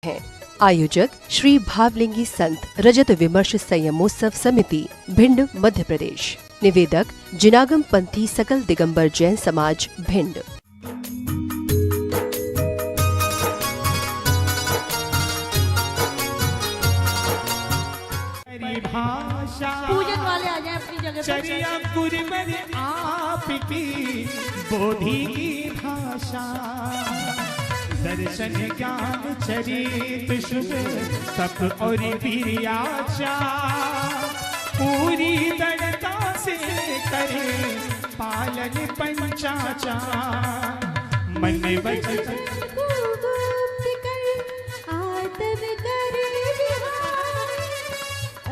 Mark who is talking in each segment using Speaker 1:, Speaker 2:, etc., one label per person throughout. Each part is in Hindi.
Speaker 1: हैं। आयोजक श्री भावलिंगी संत रजत विमर्श संयमोत्सव समिति, भिंड, मध्य प्रदेश। निवेदक जिनागम पंथी सकल दिगंबर जैन समाज, भिंड।
Speaker 2: पूजन वाले आ जाए अपनी जगह
Speaker 3: चरिया गुरुवर आपकी बोधि की भाषा, दर्शन ज्ञान चरित शुभ तप और वीर्याचा, पूरी दृढ़ता से करे पालन पंचाचार, मन वचन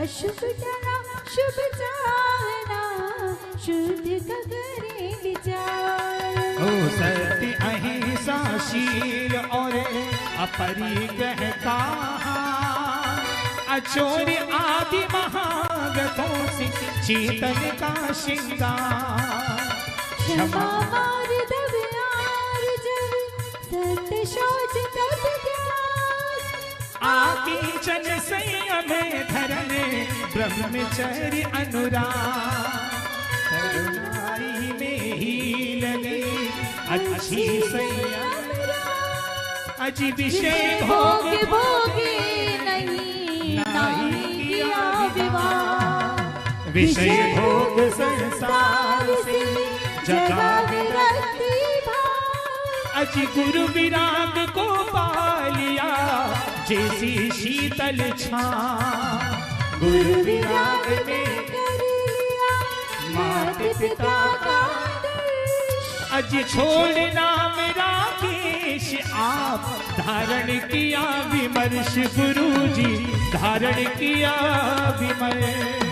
Speaker 2: शुभ जना शुभ चाहना, शुद्ध का करे विचार।
Speaker 3: ओ सत्य अहिंसा शील और अपरिग्रह का, अचोर आदि महाव्रतों से चेतन का श्रृंगार,
Speaker 2: क्षमा मार्दव आर्जव सत्य शौच तप ज्ञान,
Speaker 3: आदि जन संयम धरने ब्रह्मचर्य अनुराग, करुणाई में ही लगे अच्छी संयम, अजी विषय भोग
Speaker 2: भोगे नहीं किया विवाह,
Speaker 3: विषय भोग संसार से जगा
Speaker 2: विरक्ति भाव,
Speaker 3: अजी गुरु विराग को पालिया जैसी शीतल छां, गुरु विराग में
Speaker 2: कर लिया माता पिता का
Speaker 3: अज छोड़ना मेरा केश आप, धारण किया विमर्श गुरुजी, धारण किया विमर्श।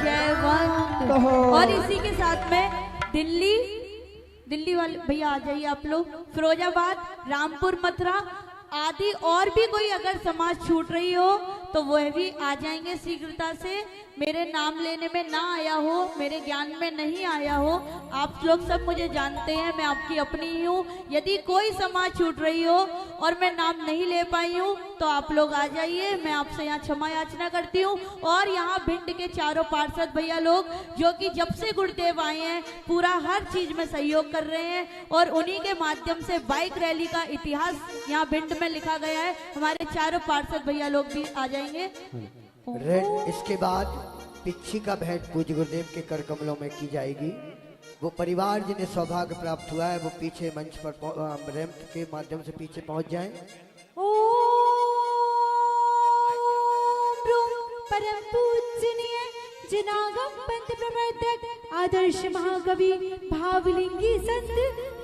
Speaker 2: जयवंत। और इसी के साथ में दिल्ली वाले भैया आ जाइए आप लोग, फिरोजाबाद, रामपुर, मथुरा आदि और भी कोई अगर समाज छूट रही हो तो वह भी आ जाएंगे शीघ्रता से। मेरे नाम लेने में ना आया हो, मेरे ज्ञान में नहीं आया हो, आप लोग सब मुझे जानते हैं, मैं आपकी अपनी ही हूँ। यदि कोई समाज छूट रही हो और मैं नाम नहीं ले पाई हूँ तो आप लोग आ जाइए, मैं आपसे यहाँ क्षमा याचना करती हूँ। और यहाँ भिंड के चारों पार्षद भैया लोग जो कि जब से गुरुदेव आए हैं पूरा हर चीज में सहयोग कर रहे हैं, और उन्हीं के माध्यम से बाइक रैली का इतिहास यहाँ भिंड में लिखा गया है। हमारे चारों पार्षद भैया लोग भी आ जाएंगे।
Speaker 4: इसके बाद पिच्छी का भेंट पूज्य गुरुदेव के कर कमलों में की जाएगी। वो परिवार जिन्हें सौभाग्य प्राप्त हुआ है वो पीछे मंच पर रैंप के माध्यम से पीछे पहुंच जाएं।
Speaker 2: परम पूजनीय जिनागम पंथ प्रवर्तक आदर्श महाकवि भावलिंगी संत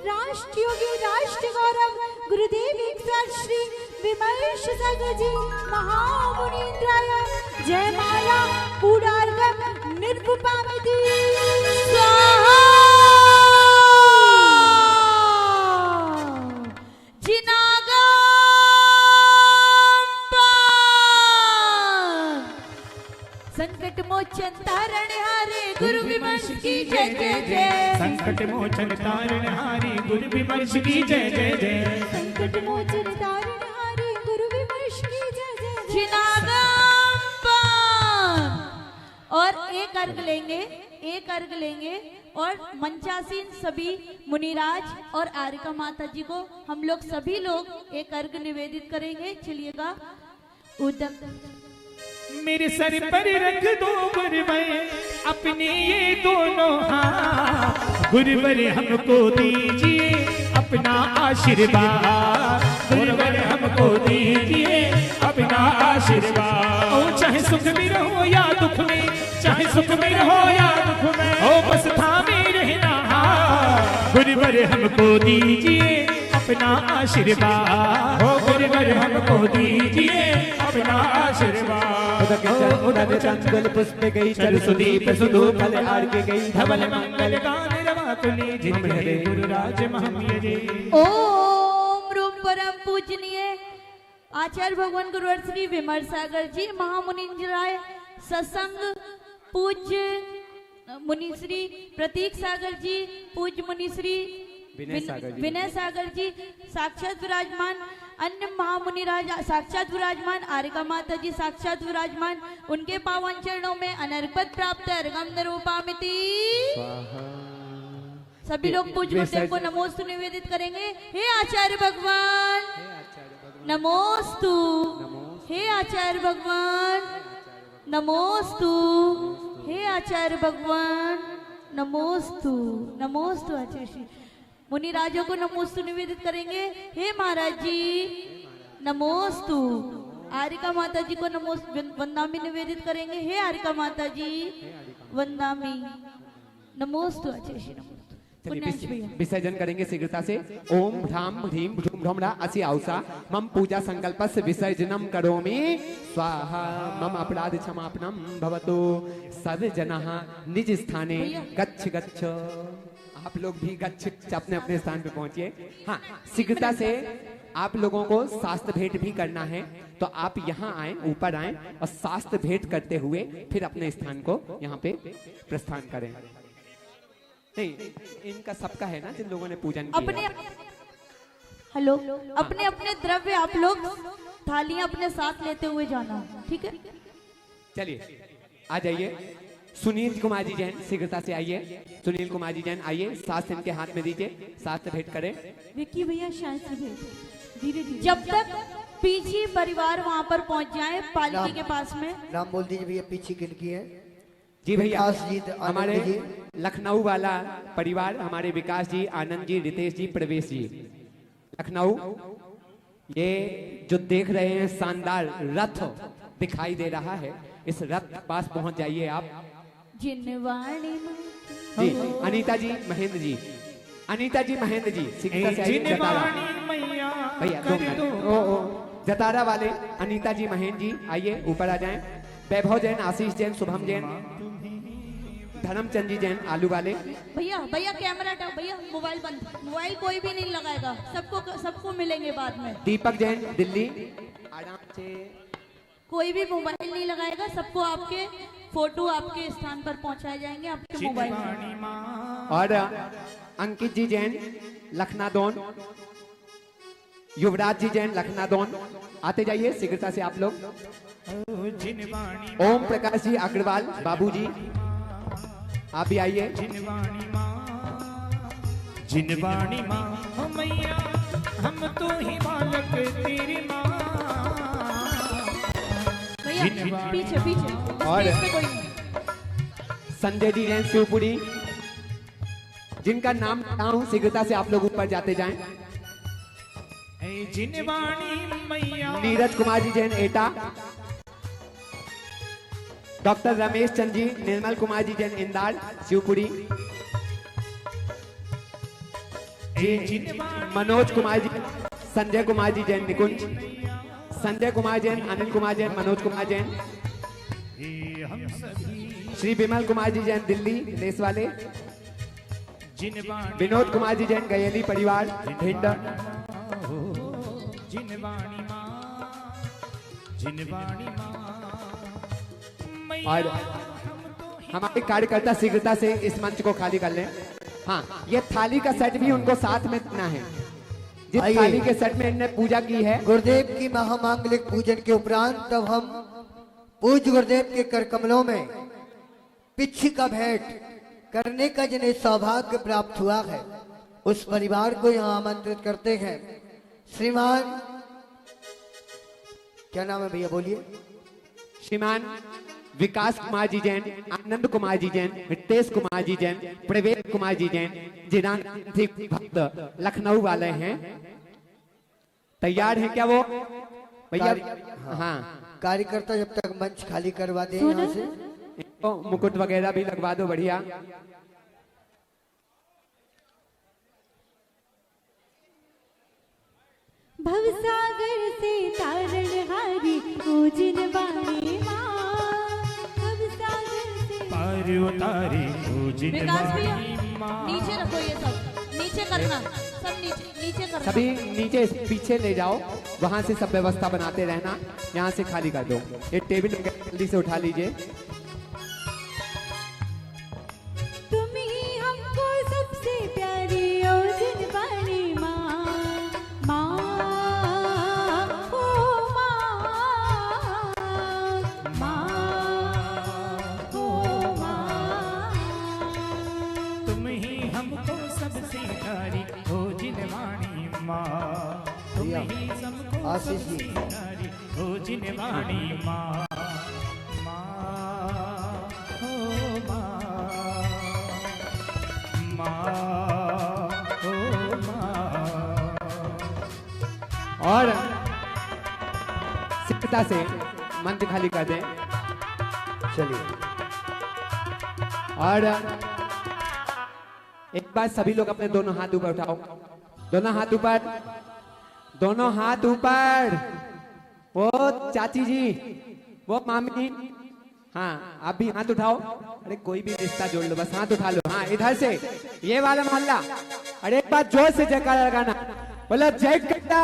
Speaker 2: राष्ट्र योगी राष्ट्र गौरव गुरुदेव एक साथ श्री विमर्श सागर जी महामुनीन्द्राय जयमाला पूर्णार्घम निर्विपामिति स्वाहा। संकट मोचन तारण हारे गुरु विमर्श की जय जय जय,
Speaker 3: संकट मोचन तारण हारे गुरु विमर्श की जय जय जय,
Speaker 2: संकट मोचन तारण हारे गुरु विमर्श की जय जय जय। और एक अर्घ लेंगे और मंचासीन सभी मुनिराज और आरिका माता जी को हम लोग सभी लोग एक अर्घ निवेदित करेंगे। चलिएगा। उदम
Speaker 3: मेरे सर पर रख दो गुरुवर अपने ये दोनों हाथ, गुरुवर हमको दीजिए अपना आशीर्वाद, गुरुवर हमको दीजिए अपना आशीर्वाद। ओ चाहे सुख में रहो या दुख में, चाहे सुख में रहो या दुख में, ओ बस थामे रहना, गुरुवर हमको दीजिए अपना आशीर्वाद, ओ गुरुवर हमको दीजिए अपना आशीर्वाद।
Speaker 5: उदक चंदन पुष्प गई चल सुदीप सुधूप फल आर्के गई
Speaker 3: धवल मंगल गान रवा तुली जिन्हें गुरुराज महमिय जे।
Speaker 2: ओम रूप परम पूजनीय आचार्य भगवान गुरुवर श्री विमर्श सागर जी महामुनिंजराय सत्संग पूज्य मुनिश्री प्रतीक सागर जी, पूज्य मुनिश्री विनय सागर जी साक्षात विराजमान, अन्य महामुनि राजा साक्षात विराजमान, आरिका माता जी साक्षात विराजमान, उनके पावन चरणों में अनर्पद प्राप्त अर्घम निरूपामिति। सभी लोग पूज्य गुरुदेव को नमोस्तु निवेदित करेंगे। हे आचार्य भगवान नमोस्तु, हे आचार्य भगवान नमोस्तु, हे आचार्य भगवान नमोस्तु। नमोस्तु आचार्य श्री मुनि राजों को नमोस्तु निवेदित करेंगे। हे महाराज जी नमोस्तु। आरिका माता जी को नमोस्तु वंदामी निवेदित करेंगे। हे आरिका माता जी वंदामी नमोस्तु आचार्य श्री नमोस्तु।
Speaker 5: विसर्जन करेंगे शीघ्रता से। ओम ह्राम ह्रीम भ्रूम भ्रमरा असि आउसा मम पूजा संकल्पस्य विसर्जनम करोमि स्वाहा मम अपराध क्षमापणम भवतु सर्व जनाः निज स्थाने गच्छ गच्छ। आप लोग भी गच्छ अपने अपने स्थान पे पहुंचिए। हाँ, शीघ्रता से आप लोगों को शास्त्र भेंट भी करना है, तो आप यहाँ आए, ऊपर आए और शास्त्र भेंट करते हुए फिर अपने स्थान को यहाँ पे प्रस्थान करें। नहीं, इनका सबका है ना जिन लोगों ने पूजन किया।
Speaker 2: अपने हेलो अपने अपने द्रव्य आप लोग थालियां अपने साथ लेते हुए जाना, ठीक है?
Speaker 5: चलिए आ जाइए। सुनील कुमार जी जैन शीघ्रता से आइए। सुनील कुमार जी जैन आइए, शास्त्र इनके हाथ में दीजिए, शास्त्र भेंट करें।
Speaker 2: विक्की भैया शास्त्र भेंट धीरे धीरे, जब तक पीछे परिवार वहाँ पर पहुँच जाए पालकी के पास में। नाम बोल दीजिए भैया, पीछे किनकी है?
Speaker 5: जी भैया, हमारे लखनऊ वाला परिवार, हमारे विकास जी, आनंद जी, रितेश जी, प्रवेश जी, लखनऊ। ये जो देख रहे हैं शानदार रथ दिखाई दे रहा है, इस रथ के पास पहुंच जाइए आप।
Speaker 2: जिनवाणी
Speaker 5: जी अनीता जी महेंद्र जी, अनीता जी महेंद्र जी जतारा भैया 2 मिनट। जतारा वाले अनीता जी महेंद्र जी आइए, ऊपर आ जाएं। वैभव जैन, आशीष जैन, शुभम जैन, धर्मचंद जी जैन आलू वाले।
Speaker 2: भैया भैया कैमरा हटाओ भैया, मोबाइल बंद, मोबाइल कोई भी नहीं लगाएगा, सबको मिलेंगे बाद में।
Speaker 5: दीपक जैन दिल्ली, आराम से
Speaker 2: कोई भी मोबाइल नहीं लगाएगा, सबको आपके फोटो आपके स्थान पर पहुंचाए जाएंगे आपके मोबाइल में।
Speaker 5: और अंकित जी जैन लखनादौन, युवराज जी जैन लखनादौन, आते जाइए शीघ्रता से आप लोग। ओम प्रकाश जी अग्रवाल बाबू जी, आप भी आइए।
Speaker 3: जिनवाणी माँ मैया हम तो ही बालक तेरी माँ।
Speaker 2: पीछे पीछे
Speaker 5: और संजय जी जैन शिवपुरी, जिनका नाम हूं, शीघ्रता से आप लोग ऊपर जाते जाएं।
Speaker 3: जिनवाणी मैया।
Speaker 5: नीरज कुमार जी जैन एटा, डॉक्टर रमेश चंद जी, निर्मल कुमार जी जैन इंदार शिवपुरी, मनोज कुमार जी, संजय कुमार जी जैन निकुंज, संजय कुमार जैन, अनिल कुमार जैन, मनोज कुमार जैन, श्री विमल कुमार जी जैन दिल्ली देश वाले, विनोद कुमार जी जैन गयली परिवार भिंड। और हमारे कार्यकर्ता शीघ्रता से इस मंच को खाली कर लें। हाँ, ये थाली का सेट भी उनको साथ में देना है। जिस थाली के सेट में इन्होंने पूजा की है
Speaker 4: गुरुदेव की महामांगलिक पूजन के उपरांत, तब हम पूज्य गुरुदेव के कर कमलों में पिच्छी का भेंट करने का जिन्हें सौभाग्य प्राप्त हुआ है, उस परिवार को यहाँ आमंत्रित करते हैं। श्रीमान, क्या नाम है भैया बोलिए?
Speaker 5: श्रीमान विकास कुमार जी जैन, आनंद कुमार जी जैन, रितेश कुमार जी जैन, प्रवेश कुमार जी जैन, जिनांधिक भक्त लखनऊ वाले हैं। तैयार हैं क्या वो भैया? हाँ,
Speaker 4: कार्यकर्ता जब तक मंच खाली करवा दे यहाँ से,
Speaker 5: तो मुकुट वगैरह भी लगवा दो, बढ़िया।
Speaker 6: भवसागर से तारण हारी जिनवाणी माँ, भवसागर से
Speaker 3: पार उतारी जिनवाणी माँ।
Speaker 2: नीचे रखो, ये सब नीचे करना, सब नीचे करना।
Speaker 5: सभी नीचे पीछे ले जाओ, वहां से सब व्यवस्था बनाते रहना। यहाँ से खाली कर दो, ये टेबल जल्दी से उठा लीजिए।
Speaker 6: तुम ही हमको सबसे प्यारी ओ जिनवाणी
Speaker 3: माँ तुम ही सबको
Speaker 4: आशीष जी।
Speaker 3: सबसे प्यारी हो जिनवाणी माँ, माँ हो माँ, माँ हो माँ।
Speaker 5: और सिकता से मंत्र खाली कर दें।
Speaker 4: चलिए
Speaker 5: और एक बार सभी लोग अपने दोनों हाथ ऊपर उठाओ, दोनों हाथ ऊपर, दोनों हाथ ऊपर। वो चाची जी, वो मामी, हाँ आप भी हाथ उठाओ। अरे कोई भी रिश्ता जोड़ लो, बस हाथ उठा लो। हाँ इधर से, ये वाला मोहल्ला। अरे एक बार जोर से जयकारा लगाना, बोलो जय कटा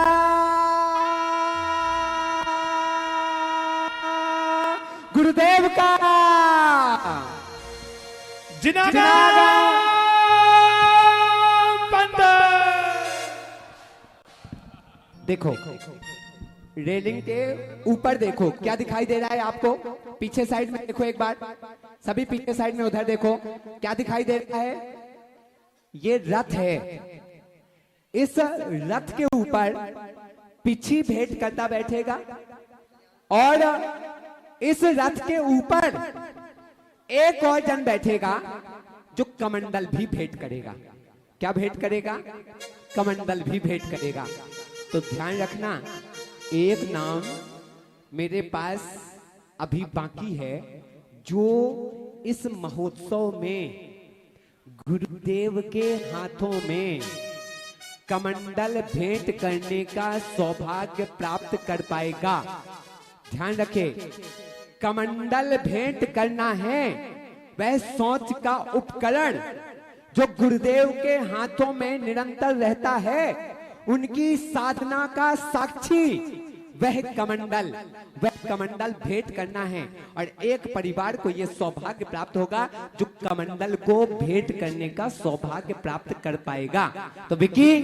Speaker 5: गुरुदेव का। देखो रेलिंग के ऊपर देखो, क्या दिखाई दे रहा है आपको? पीछे साइड में देखो एक बार, सभी पीछे साइड में उधर देखो, क्या दिखाई दे रहा है? ये रथ है। इस रथ के ऊपर पिछी भेंट करता बैठेगा और इस रथ के ऊपर एक और जन बैठेगा जो कमंडल भी भेंट करेगा। क्या भेंट करेगा? कमंडल भी भेंट करेगा। तो ध्यान रखना, एक नाम मेरे पास अभी बाकी है जो इस महोत्सव में गुरुदेव के हाथों में कमंडल भेंट करने का सौभाग्य प्राप्त कर पाएगा। ध्यान रखें, कमंडल भेंट करना है वह सोच का उपकरण जो गुरुदेव के हाथों में निरंतर रहता है, उनकी साधना का साक्षी वह कमंडल भेंट करना है। और एक परिवार को यह सौभाग्य प्राप्त होगा जो कमंडल को भेंट करने का सौभाग्य प्राप्त कर पाएगा। तो विकी,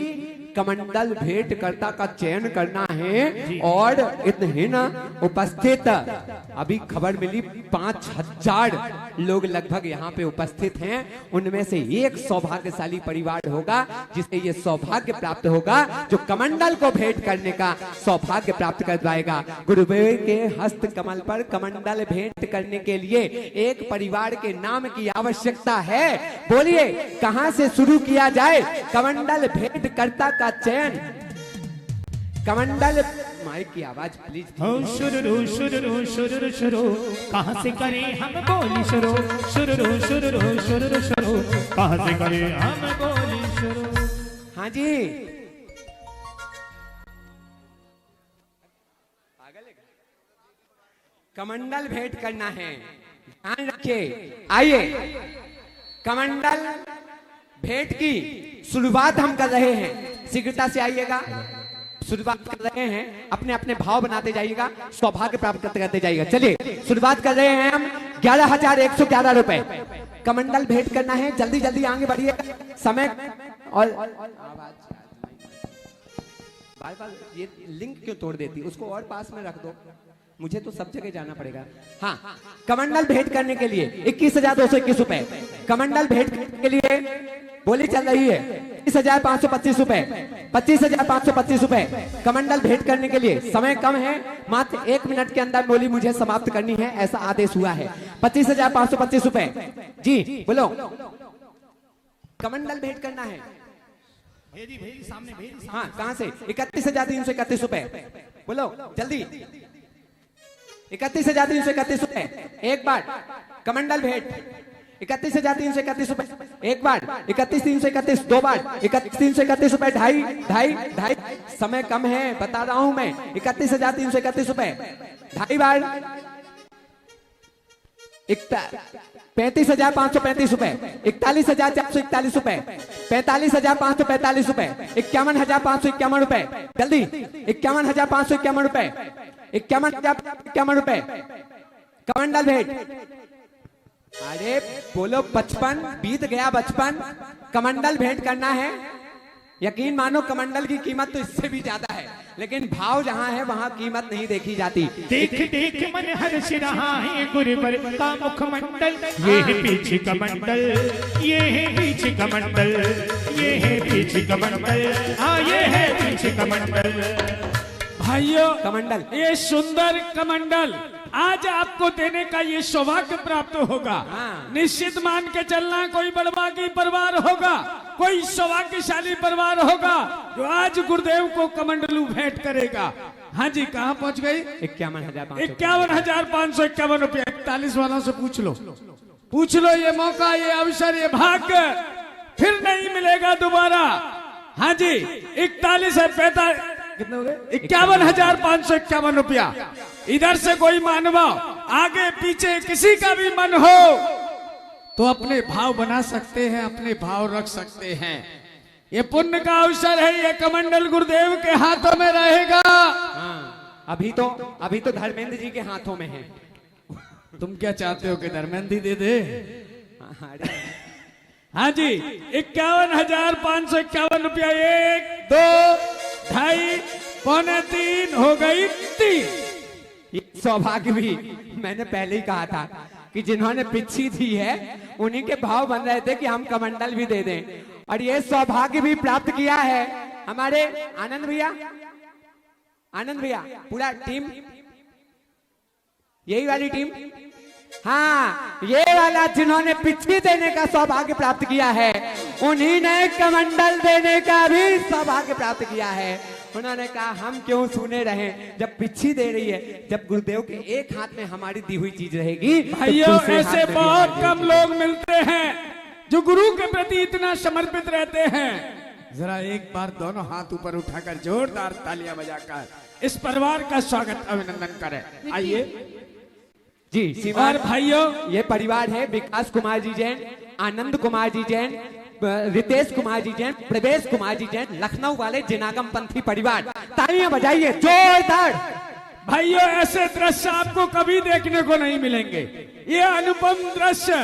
Speaker 5: कमंडल भेंट कर्ता का चयन करना है और इतने न उपस्थित, अभी खबर मिली 5000 लोग लगभग यहाँ पे उपस्थित हैं। उनमें से एक सौभाग्यशाली परिवार होगा जिसे ये सौभाग्य प्राप्त होगा जो कमंडल को भेंट करने का सौभाग्य प्राप्त कर पाएगा। गुरुदेव के हस्त कमल पर कमंडल भेंट करने के लिए एक परिवार के नाम की आवश्यकता है। बोलिए कहां से शुरू किया जाए कमंडल भेंट कर्ता का चयन? कमंडल, माइक की आवाज प्लीज।
Speaker 3: शुरू शुरू शुरू शुरू कहाँ से करें हम बोली शुरू, शुरू शुरू शुरू शुरू कहाँ से करें हम बोली शुरू।
Speaker 5: हाँ जी, कमंडल भेंट करना है, ध्यान रखिए। आइए, कमंडल भेंट की शुरुआत हम कर रहे हैं। शीघ्रता से आइएगा, शुरुआत कर रहे हैं। अपने अपने भाव बनाते जाइएगा, सौभाग्य प्राप्त करते करते जाइएगा। चलिए शुरुआत कर रहे हैं हम। 11,111 रुपए कमंडल भेंट करना है। जल्दी जल्दी आगे बढ़िएगा, समय और बार बार ये लिंक क्यों तोड़ देती, उसको और पास में रख दो, मुझे तो सब जगह जाना पड़ेगा। हाँ, कमंडल भेंट करने के लिए 21,221 रुपए। कमंडल भेंट करने के लिए बोली चल रही है 25,525 रुपए, 25,525 रुपए कमंडल भेंट करने के लिए। समय कम है, मात्र 1 मिनट के अंदर बोली मुझे समाप्त करनी है, ऐसा आदेश हुआ है। 25,525 रुपए जी, बोलो कमंडल भेंट करना है।
Speaker 3: भेजी सामने भेजी।
Speaker 5: हाँ, कहां से? 31,331 रुपए, बोलो जल्दी। 31,331 रुपए एक बार कमंडल भेंट। 31,331 रुपए एक बार, 31,331 दो बार, 31,331 रुपए ढाई। समय कम है, बता रहा हूं मैं। 31,331 रुपए ढाई बार, 35,535 रुपए, 41,441 रुपए, 45,545 रुपए, 51,551 रुपए, जल्दी 51,551 रुपए, 51,551 रुपए कमंडल भेंट। अरे बोलो 55, बीत गया 55, कमंडल भेंट करना है। यकीन मानो कमंडल की कीमत तो इससे भी ज्यादा है, लेकिन भाव जहाँ है वहाँ कीमत नहीं देखी जाती।
Speaker 3: देख देख मन हर्ष रहा है गुरुवर का मुखमंडल, ये है पीछे कमंडल, ये है पीछे कमंडल, ये है पीछे कमंडल, हाँ ये है पीछे कमंडल। भाइयों
Speaker 5: कमंडल
Speaker 3: ये सुंदर कमंडल आज आपको देने का ये सौभाग्य प्राप्त होगा।
Speaker 5: हाँ।
Speaker 3: निश्चित मान के चलना कोई बड़भागी परिवार होगा, कोई सौभाग्यशाली परिवार होगा जो आज गुरुदेव को कमंडलू भेंट करेगा। हाँ जी, कहाँ पहुँच गई? 51,551 रुपया। 41 वालों से पूछ लो, ये मौका, ये अवसर, ये भाग्य फिर नहीं मिलेगा दोबारा। हाँ जी, 41 है 45, कितने हो गए? 51,551 रुपया। इधर से कोई मानवा आगे पीछे किसी का भी मन हो तो अपने भाव बना सकते हैं, अपने भाव रख सकते हैं। ये पुण्य का अवसर है, ये कमंडल गुरुदेव के हाथों में रहेगा।
Speaker 5: हाँ, अभी तो धर्मेंद्र जी के हाथों में है।
Speaker 3: तुम क्या चाहते हो कि धर्मेंद्र ही दे दे? हाँ जी, 51,551 रुपया। 1 2 2.5 पौने 3 हो गई 3।
Speaker 5: ये सौभाग्य भी मैंने पहले ही कहा था कि जिन्होंने पिच्छी दी है उन्हीं के भाव बन रहे थे कि हम कमंडल भी दे दें, और ये सौभाग्य भी प्राप्त किया है हमारे आनंद भैया, पूरा टीम, यही वाली टीम, हाँ ये वाला जिन्होंने पिच्छी देने का सौभाग्य प्राप्त किया है उन्हीं ने कमंडल देने का भी सौभाग्य प्राप्त किया है। उन्होंने कहा हम क्यों सुने रहे, जब पिच्छी दे रही है, जब गुरुदेव के एक हाथ में हमारी दी हुई चीज रहेगी।
Speaker 3: भाइयों ऐसे बहुत कम लोग मिलते हैं जो गुरु के प्रति इतना समर्पित रहते हैं। जरा एक बार दोनों हाथ ऊपर उठाकर जोरदार तालियां बजाकर इस परिवार का स्वागत अभिनंदन करें। आइए
Speaker 5: जी।
Speaker 3: और भाइयों
Speaker 5: ये परिवार है विकास कुमार जी जैन, आनंद कुमार जी जैन, रितेश कुमार जी जैन, प्रवेश कुमार जी जैन, लखनऊ वाले जिनागम पंथी परिवार। तालियां बजाइए जोरदार।
Speaker 3: भाइयों ऐसे दृश्य आपको कभी देखने को नहीं मिलेंगे। ये अनुपम दृश्य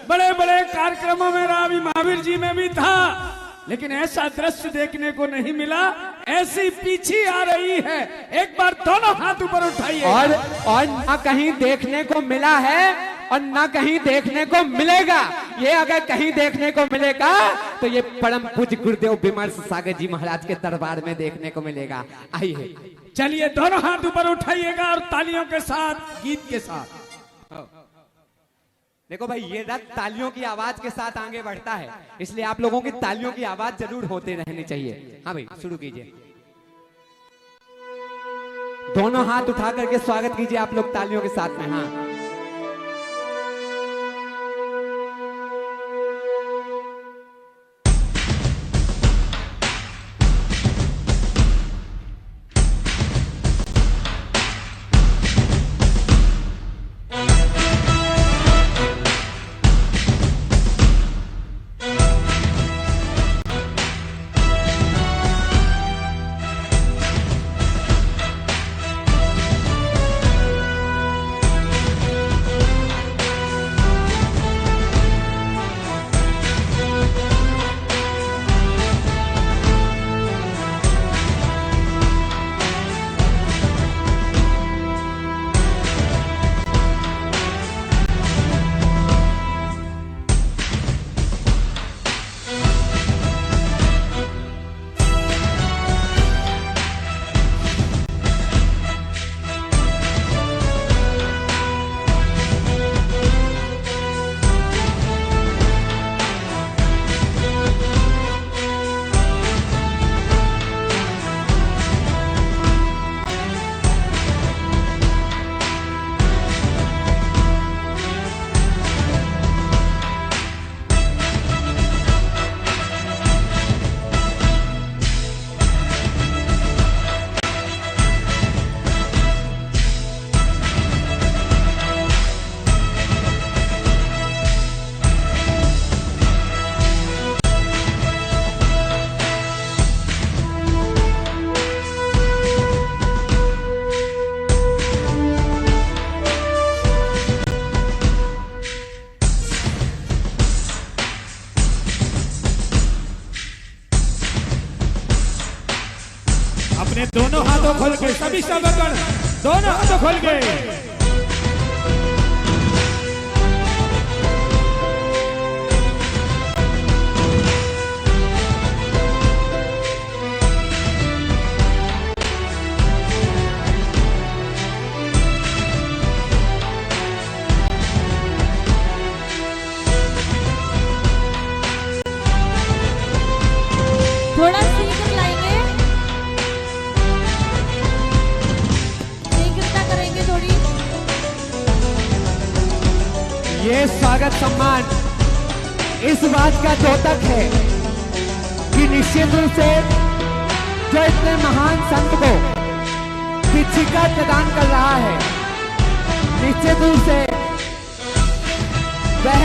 Speaker 3: बड़े बड़े कार्यक्रमों में रावी महावीर जी में भी था, लेकिन ऐसा दृश्य देखने को नहीं मिला। ऐसी पीछे आ रही है, एक बार दोनों हाथ ऊपर उठाइए।
Speaker 5: और ना कहीं देखने को मिला है और ना कहीं देखने को मिलेगा। ये अगर कहीं देखने को मिलेगा तो ये परम पूज्य गुरुदेव विमर्श सागर जी महाराज के दरबार में देखने को मिलेगा। आइए
Speaker 3: चलिए दोनों हाथ ऊपर उठाइएगा और तालियों के साथ, गीत के साथ।
Speaker 5: देखो भाई, ये रथ तालियों की आवाज के साथ आगे बढ़ता है, इसलिए आप लोगों की तालियों की आवाज जरूर होते रहनी चाहिए। हाँ भाई शुरू कीजिए, दोनों हाथ उठा करके स्वागत कीजिए आप लोग तालियों के साथ में। हाँ
Speaker 3: दोनों हाथों खोल के सभी सबगण दोनों हाथों खोल के
Speaker 2: थोड़ा शीघ्र लाएंगे, शीघ्रता करेंगे थोड़ी।
Speaker 5: ये स्वागत सम्मान इस बात का द्योतक है कि निश्चित रूप से जो इतने महान संत को दीक्षिका प्रदान कर रहा है, निश्चित रूप से वह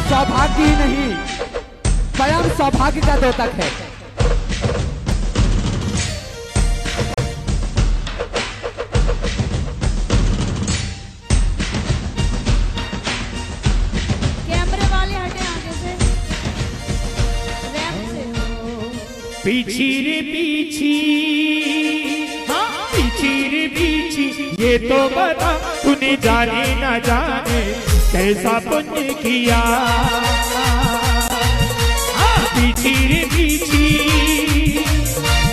Speaker 5: सौभाग्य ही नहीं परम सौभाग्य का द्योतक है।
Speaker 2: कैमरे वाले हटे आगे से, रैंप से।
Speaker 3: पीछी रे पीछी, हाँ पीछी रे पीछी, ये तो बता तूने जाने ना जाने कैसा पुण्य किया। पीछी रे पीछी,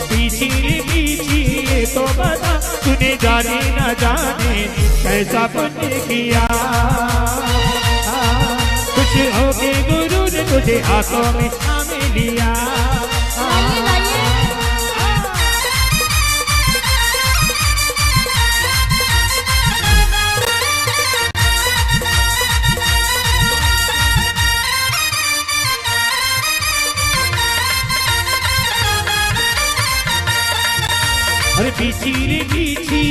Speaker 3: पीछी रे पीछी, ये तो बता तूने जाने ना जाने कैसा पुण्य किया। खुश होके गुरु ने तुझे हाथों में थामे लिया।
Speaker 2: लाइए लाइए,
Speaker 3: अरे पीछी रे पीछी,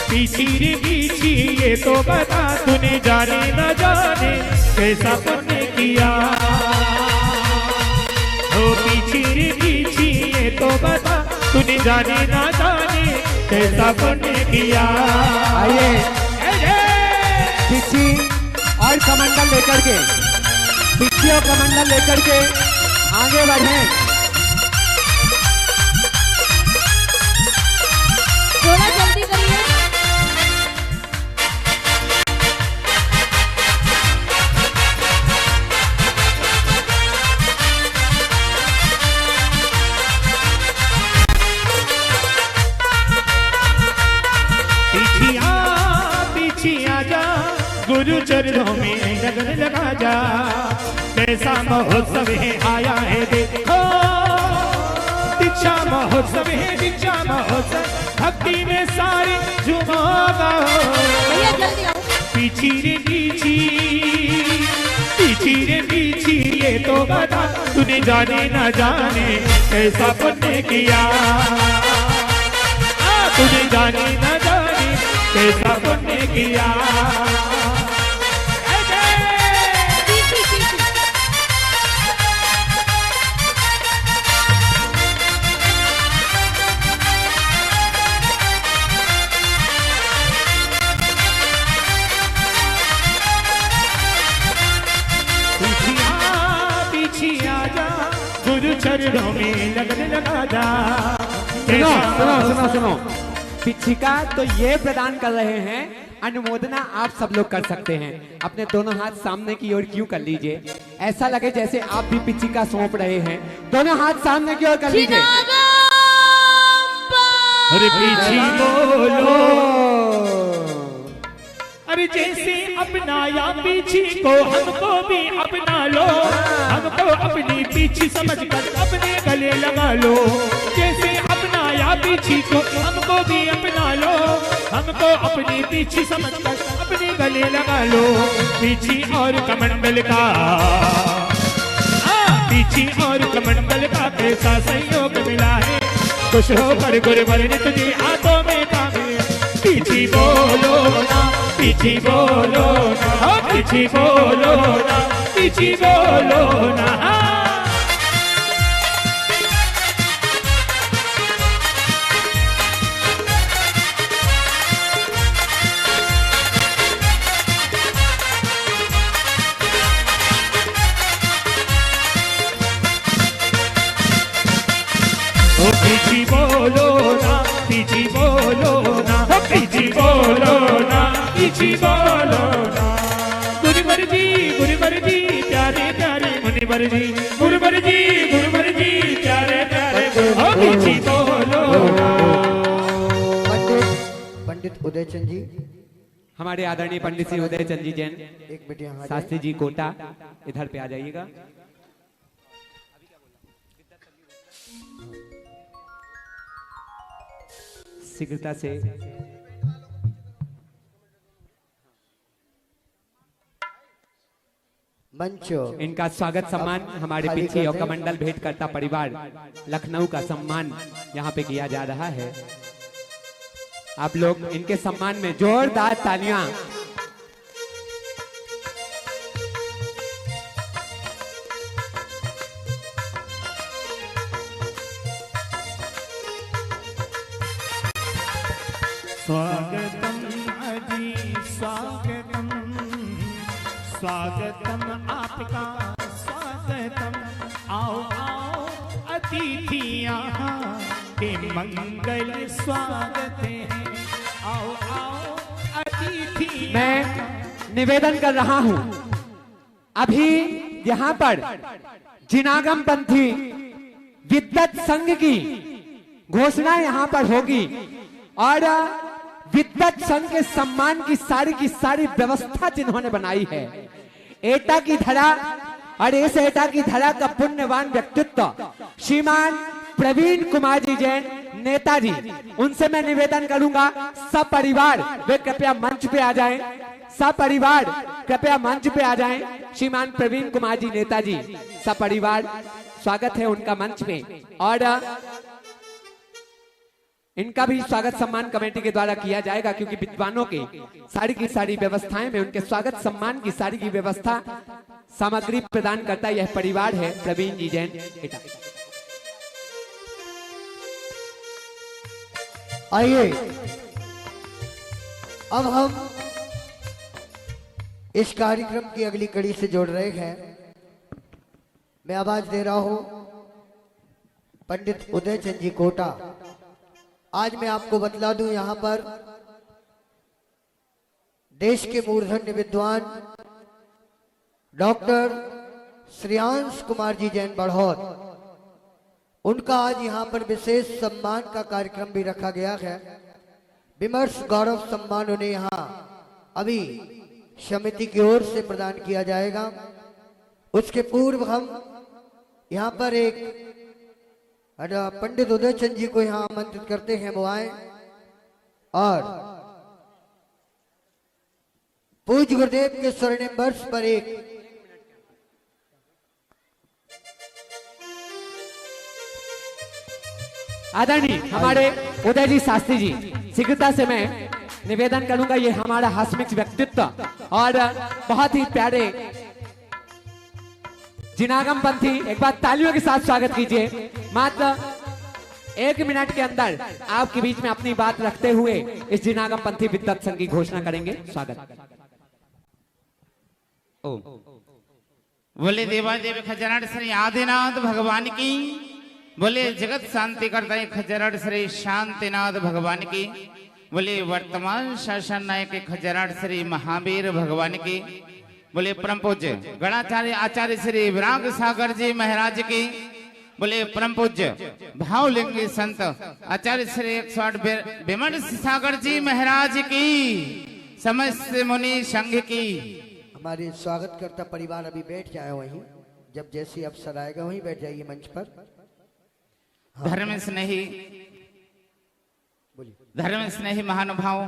Speaker 3: पीछी रे पीछी, ये तो बता तूने जाने न जाने कैसा पुण्य किया। ओ पीछी रे पीछी, ये तो बता तूने जाने न जाने कैसा पुण्य किया।
Speaker 5: आइए पिछी और कमंडल लेकर के, पिछी और कमंडल लेकर के आगे बढ़े।
Speaker 2: थोड़ा जल्दी करिए।
Speaker 3: पीछिया पीछिया जा, गुरु चरणों में लगन लगा जा। कैसा महोत्सव है आया है देखो, दीक्षा महोत्सव है, दीक्षा महोत्सव, भक्ति में सारे झूमोगा।
Speaker 2: भैया जल्दी आओ।
Speaker 3: पीछी रे पीछी, पीछी रे पीछी, ये तो बता तूने जाने ना जाने कैसा पुण्य किया। तूने जाने ना जाने कैसा पुण्य किया।
Speaker 2: पीछे पीछे,
Speaker 3: पीछिया जा, गुरु चरणों में लगन लगा जा।
Speaker 5: सुनो सुनो सुनो सुनो, पिछिका तो ये प्रदान कर रहे हैं, अनुमोदना आप सब लोग कर सकते हैं। अपने दोनों हाथ सामने की ओर क्यों कर लीजिए, ऐसा लगे जैसे आप भी पिछिका सौंप रहे हैं। दोनों हाथ सामने की ओर कर लीजिए।
Speaker 3: अरे पीछी बोलो, अरे जैसे अपनाया पीछी को हमको भी अपना लो। हमको अपनी पीछी समझकर अपने गले लगा लो। जैसे अपनाया पीछी को हमको भी अपना लो। हमको अपनी पीछी समझकर अपने गले लगा लो। पीछी और कमंडल का, पीछी और कमंडल का कैसा संयोग मिला है। खुश होकर गुरुवर ने तुझे हाथों में थामे। पीछी बोलो ना, पीछी बोलो ना, पीछी बोलो ना, पीछी बोलो ना। पीछे बोलो ना, पीछे बोलो ना, पीछे बोलो ना, पीछे बोलो ना। गुरुवर जी प्यारे प्यारे मुनिवर जी, गुरुवर जी प्यारे प्यारे पीछे बोलो ना।
Speaker 4: पंडित उदयचंद जी,
Speaker 5: हमारे आदरणीय पंडित श्री उदयचंद जी जैन,
Speaker 4: एक मिनट यहाँ आ
Speaker 5: शास्त्री जी कोटा, इधर पे आ जाइएगा। शीघ्रता से
Speaker 4: मंच
Speaker 5: इनका स्वागत सम्मान हमारे
Speaker 4: खाली
Speaker 5: पीछे
Speaker 4: कर
Speaker 5: और
Speaker 4: दें।
Speaker 5: कमंडल भेंटकर्ता परिवार लखनऊ का सम्मान यहाँ पे किया जा रहा है। आप लोग इनके सम्मान में जोरदार तालियां।
Speaker 3: स्वागतम अजी स्वागतम, स्वागतम आपका स्वागतम। आओ आओ अतिथि यहाँ के मंगल स्वागत है। आओ आओ अतिथि।
Speaker 5: मैं निवेदन कर रहा हूं, अभी यहाँ पर जिनागम पंथी विद्वत संघ की घोषणा यहाँ पर होगी और विद्वत संघ के सम्मान की सारी व्यवस्था जिन्होंने बनाई है, एटा की धरा और इस एटा की धरा का पुण्यवान व्यक्तित्व श्रीमान प्रवीण कुमार जी जैन नेताजी, उनसे मैं निवेदन करूंगा सपरिवार वे कृपया मंच पे आ जाएं, सपरिवार कृपया मंच पे आ जाएं। श्रीमान प्रवीण कुमार जी नेताजी सपरिवार स्वागत है उनका मंच पे और इनका भी स्वागत सम्मान कमेटी के द्वारा किया जाएगा, क्योंकि विद्वानों के सारी की सारी व्यवस्थाएं में उनके स्वागत सम्मान की सारी की व्यवस्था सामग्री प्रदान करता यह परिवार है प्रवीण जी जैन एटा।
Speaker 4: आइए अब हम इस कार्यक्रम की अगली कड़ी से जोड़ रहे हैं। मैं आवाज दे रहा हूं पंडित उदयचंद जी कोटा। आज मैं आपको बतला दूं, यहां पर देश के मूर्धन्य विद्वान डॉक्टर श्रेयांश कुमार जी जैन बढ़ौत, उनका आज यहां पर विशेष सम्मान का कार्यक्रम भी रखा गया है। विमर्श गौरव सम्मान उन्हें यहां अभी समिति की ओर से प्रदान किया जाएगा। उसके पूर्व हम यहां पर एक पंडित उदयचंद जी को यहां आमंत्रित करते हैं, वो आए और पूज्य गुरुदेव के स्वर्णिम वर्ष पर एक
Speaker 5: आदरणीय हमारे उदय जी शास्त्री जी, शीघ्रता से मैं निवेदन करूंगा, ये हमारा हास्मिक व्यक्तित्व और बहुत ही प्यारे जिनागम पंथी, एक बार तालियों के साथ स्वागत कीजिए। मात्र 1 मिनट के अंदर आपके बीच में अपनी बात रखते हुए इस जिनागम पंथी विद्वत संघ की घोषणा करेंगे। स्वागत।
Speaker 7: बोले देवादेव खजनाट श्री आदिनाथ भगवान की, बोले जगत शांति करता है खजराट श्री शांतिनाथ भगवान की, बोले वर्तमान शासन नायक खजराट श्री महावीर भगवान की, बोले परम पूज्य गणाचार्य आचार्य श्री विराग सागर जी महाराज की, बोले परम पूज्य भावलिंगी संत आचार्य श्री 108 विमल सागर जी महाराज की, समस्त मुनि संघ की।
Speaker 4: हमारे स्वागतकर्ता परिवार अभी बैठ जाए वहीं, जब जैसी अवसर आएगा वहीं बैठ जाइए मंच पर।
Speaker 7: धर्म स्नेही धर्म स्नेही महानुभाव,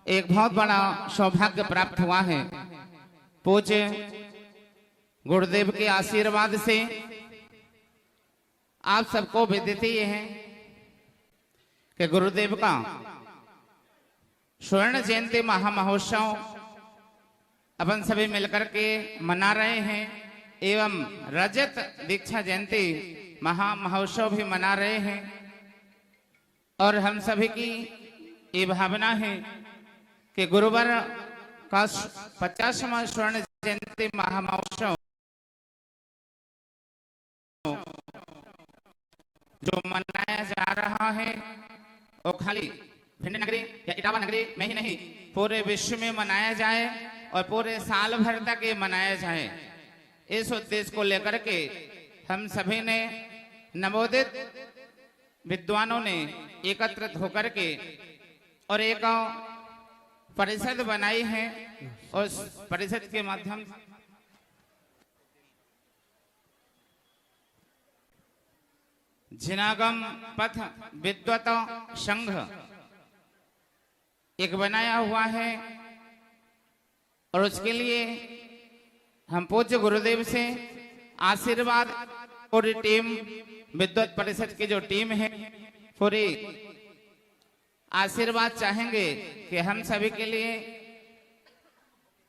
Speaker 7: एक बहुत बड़ा सौभाग्य प्राप्त हुआ है। पूज्य गुरुदेव के आशीर्वाद से आप सबको विदित ही है कि गुरुदेव का स्वर्ण जयंती महामहोत्सव अपन सभी मिलकर के मना रहे हैं, एवं रजत दीक्षा जयंती महामहोत्सव भी मना रहे हैं। और हम सभी की ये भावना है कि गुरुवार का 50वां स्वर्ण जयंती महामहोत्सव जो मनाया जा रहा है वो खाली भिंड नगरी या इटावा नगरी में ही नहीं, पूरे विश्व में मनाया जाए और पूरे साल भर तक ये मनाया जाए। इस उद्देश्य को लेकर के हम सभी ने नवोदित विद्वानों ने एकत्रित होकर के और एक परिषद बनाई है। उस परिषद के माध्यम जिनागम पथ विद्वत संघ एक बनाया हुआ है और उसके लिए हम पूज्य गुरुदेव से आशीर्वाद, पूरी टीम विद्वत परिषद की जो टीम है पूरी आशीर्वाद चाहेंगे कि हम सभी के लिए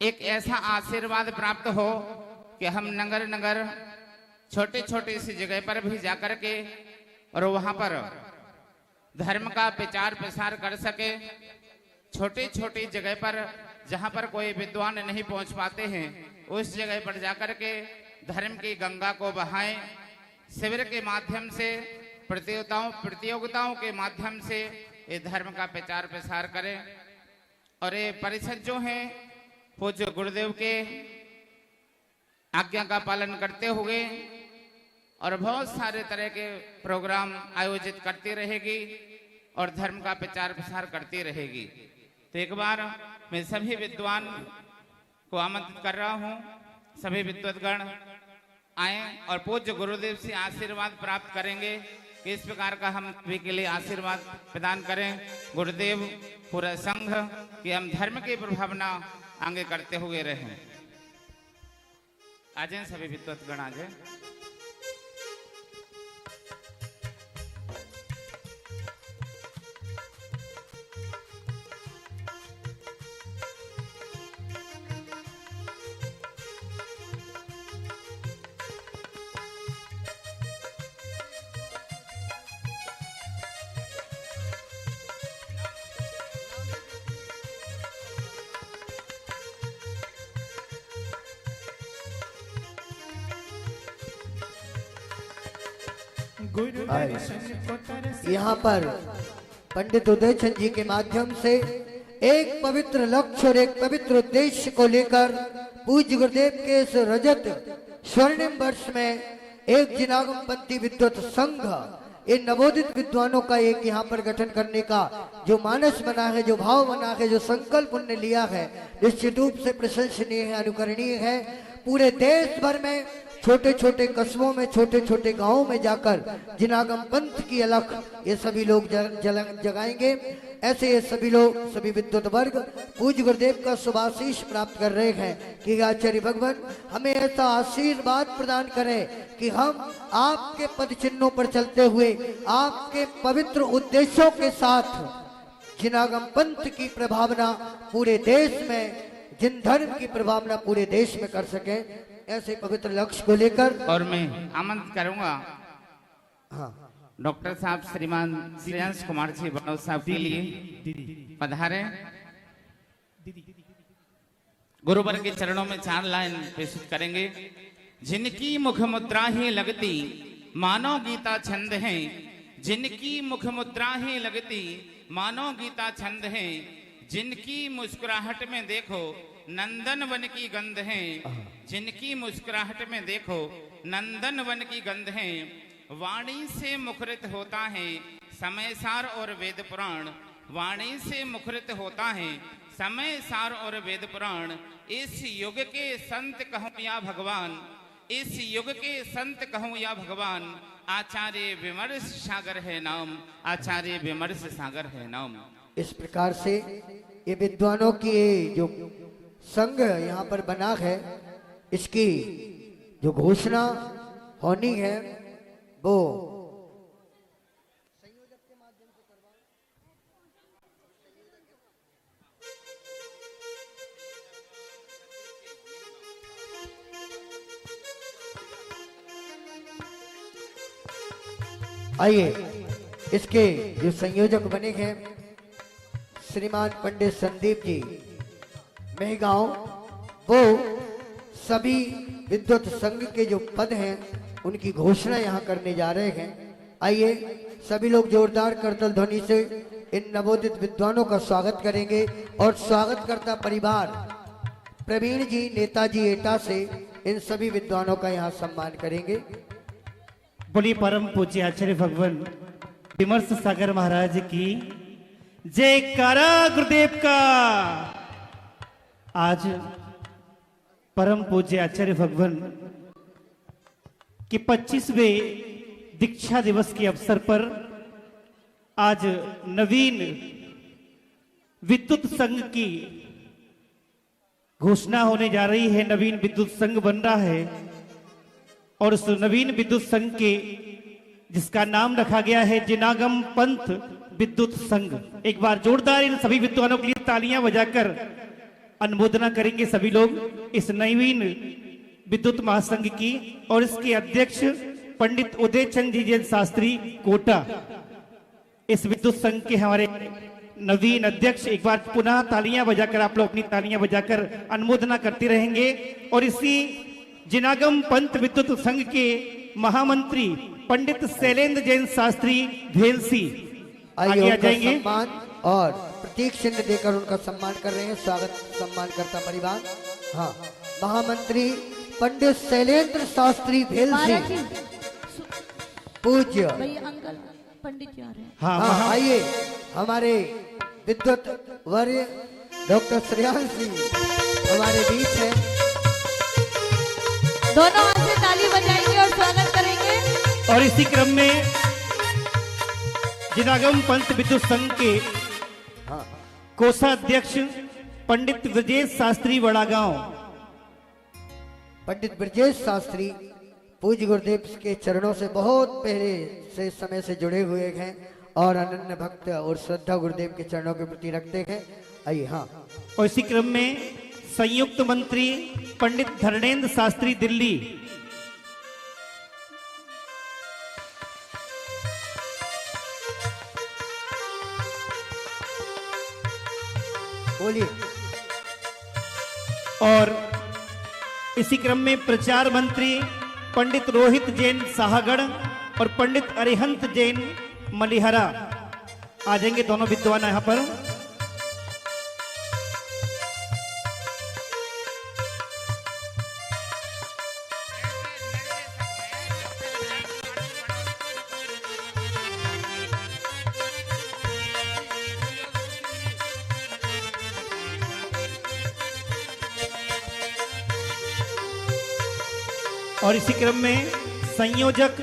Speaker 7: एक ऐसा आशीर्वाद प्राप्त हो कि हम नगर नगर छोटे छोटे सी जगह पर भी जाकर के और वहां पर धर्म का प्रचार प्रसार कर सके। छोटी छोटी जगह पर जहां पर कोई विद्वान नहीं पहुंच पाते हैं उस जगह पर जाकर के धर्म की गंगा को बहाएं। शिविर के माध्यम से प्रतियोगिताओं के माध्यम से ये धर्म का प्रचार प्रसार करें। और ये परिषद जो है पूज्य गुरुदेव के आज्ञा का पालन करते हुए और बहुत सारे तरह के प्रोग्राम आयोजित करती रहेगी और धर्म का प्रचार प्रसार करती रहेगी। तो एक बार मैं सभी विद्वान को आमंत्रित कर रहा हूं, सभी विद्वतगण आए और पूज्य गुरुदेव से आशीर्वाद प्राप्त करेंगे कि इस प्रकार का हम सभी के लिए आशीर्वाद प्रदान करें। गुरुदेव पूरा संघ कि हम धर्म की प्रभावना आगे करते हुए रहें। आ जाए सभी विद्वतगण आ जाए।
Speaker 4: यहाँ पर पंडित उदय चंद जी के माध्यम से एक पवित्र लक्ष्य और एक पवित्र उद्देश्य को लेकर पूज्य गुरुदेव के इस रजत स्वर्णिम वर्ष में एक जिनागम पंथी विद्वत संघ इन नवोदित विद्वानों का एक यहाँ पर गठन करने का जो मानस बना है, जो भाव बना है, जो संकल्प उन्होंने लिया है, निश्चित रूप से प्रशंसनीय है, अनुकरणीय है। पूरे देश भर में छोटे छोटे कस्बों में, छोटे छोटे गांवों में जाकर जिनागम पंथ की अलख ये सभी लोग जगाएंगे। ऐसे ये सभी लोग, सभी विद्वत वर्ग पूज्य गुरुदेव का शुभाशीष प्राप्त कर रहे हैं कि आचार्य भगवान हमें ऐसा आशीर्वाद प्रदान करें कि हम आपके पद चिन्हों पर चलते हुए आपके पवित्र उद्देश्यों के साथ जिनागम पंथ की प्रभावना पूरे देश में, जिन धर्म की प्रभावना पूरे देश में कर सके, ऐसे पवित्र लक्ष्य को लेकर।
Speaker 7: और मैं आमंत्रित करूंगा डॉक्टर साहब श्रीमान श्रेयांश कुमार जी बनोद साहब के लिए पधारे। गुरुवर के चरणों में 4 लाइन प्रस्तुत करेंगे। जिनकी मुख मुद्रा ही लगती मानो गीता छंद है, जिनकी मुख मुद्रा ही लगती मानो गीता छंद है, जिनकी मुस्कुराहट में देखो नंदन वन की गंध है, जिनकी मुस्कुराहट में देखो नंदन वन की गंध है, वाणी से मुखरित होता है समय सार और वेद पुराण, वाणी से मुखरित होता है समय सार और वेद पुराण। इस युग के संत कहूँ या भगवान, इस युग के संत कहूँ या भगवान, आचार्य विमर्श सागर है नाम, आचार्य विमर्श सागर है नाम।
Speaker 4: इस प्रकार से ये विद्वानों की जो संघ यहाँ पर बना है, इसकी जो घोषणा होनी है वो आइए इसके जो संयोजक बने हैं श्रीमान पंडित संदीप जी मेहगांव, वो सभी विद्वत संघ के जो पद हैं उनकी घोषणा यहाँ करने जा रहे हैं। आइए सभी लोग जोरदार करतल ध्वनि से इन नवोदित विद्वानों का स्वागत करेंगे और स्वागतकर्ता परिवार प्रवीण जी नेताजी एटा से इन सभी विद्वानों का यहाँ सम्मान करेंगे।
Speaker 3: बोलिए परम पूज्य आचार्य भगवान विमर्श सागर महाराज की जयकारा गुरुदेव का। आज परम पूज्य आचार्य भगवान के 25वें दीक्षा दिवस के अवसर पर आज नवीन विद्युत संघ की घोषणा होने जा रही है। नवीन विद्युत संघ बन रहा है और उस नवीन विद्युत संघ के जिसका नाम रखा गया है जिनागम पंथ विद्युत संघ। एक बार जोरदार इन सभी विद्वानों के लिए तालियां बजाकर अनुमोदना करेंगे सभी लोग इस नवीन विद्युत महासंघ की। और इसके अध्यक्ष पंडित उदय चंद जी जैन शास्त्री कोटा इस विद्युत संघ के हमारे नवीन अध्यक्ष। एक बार पुनः तालियां बजाकर आप लोग अपनी तालियां बजाकर अनुमोदना करते रहेंगे। और इसी जिनागम पंथ विद्युत संघ के महामंत्री पंडित शैलेंद्र जैन शास्त्री भेलसी आगे आ जाएंगे
Speaker 4: सम्मान और प्रतीक चिन्ह देकर उनका सम्मान कर रहे हैं। स्वागत सम्मान करता परिवार। हाँ, महामंत्री पंडित शैलेंद्र शास्त्री भेलसी पूज्य।
Speaker 2: भैया अंकल पंडित जी आ रहे हैं।
Speaker 4: हाँ, आइए हमारे विद्युत वर्य डॉक्टर श्रेयांश जी हमारे बीच है।
Speaker 2: दोनों हाथ से ताली बजाएंगे और स्वागत करेंगे।
Speaker 3: और इसी क्रम में जिनागम पंथ विद्युत संघ के कोषाध्यक्ष पंडित ब्रजेश शास्त्री बड़ागांव।
Speaker 4: पंडित ब्रजेश शास्त्री पूज्य गुरुदेव के चरणों से बहुत पहले से समय से जुड़े हुए हैं और अनन्य भक्त और श्रद्धा गुरुदेव के चरणों के प्रति रखते हैं। आइए। हाँ,
Speaker 3: और इसी क्रम में संयुक्त मंत्री पंडित धर्मेंद्र शास्त्री दिल्ली।
Speaker 4: बोलिए।
Speaker 3: और इसी क्रम में प्रचार मंत्री पंडित रोहित जैन साहगढ़ और पंडित अरिहंत जैन मलिहरा आ जाएंगे दोनों विद्वान यहाँ पर। और इसी क्रम में संयोजक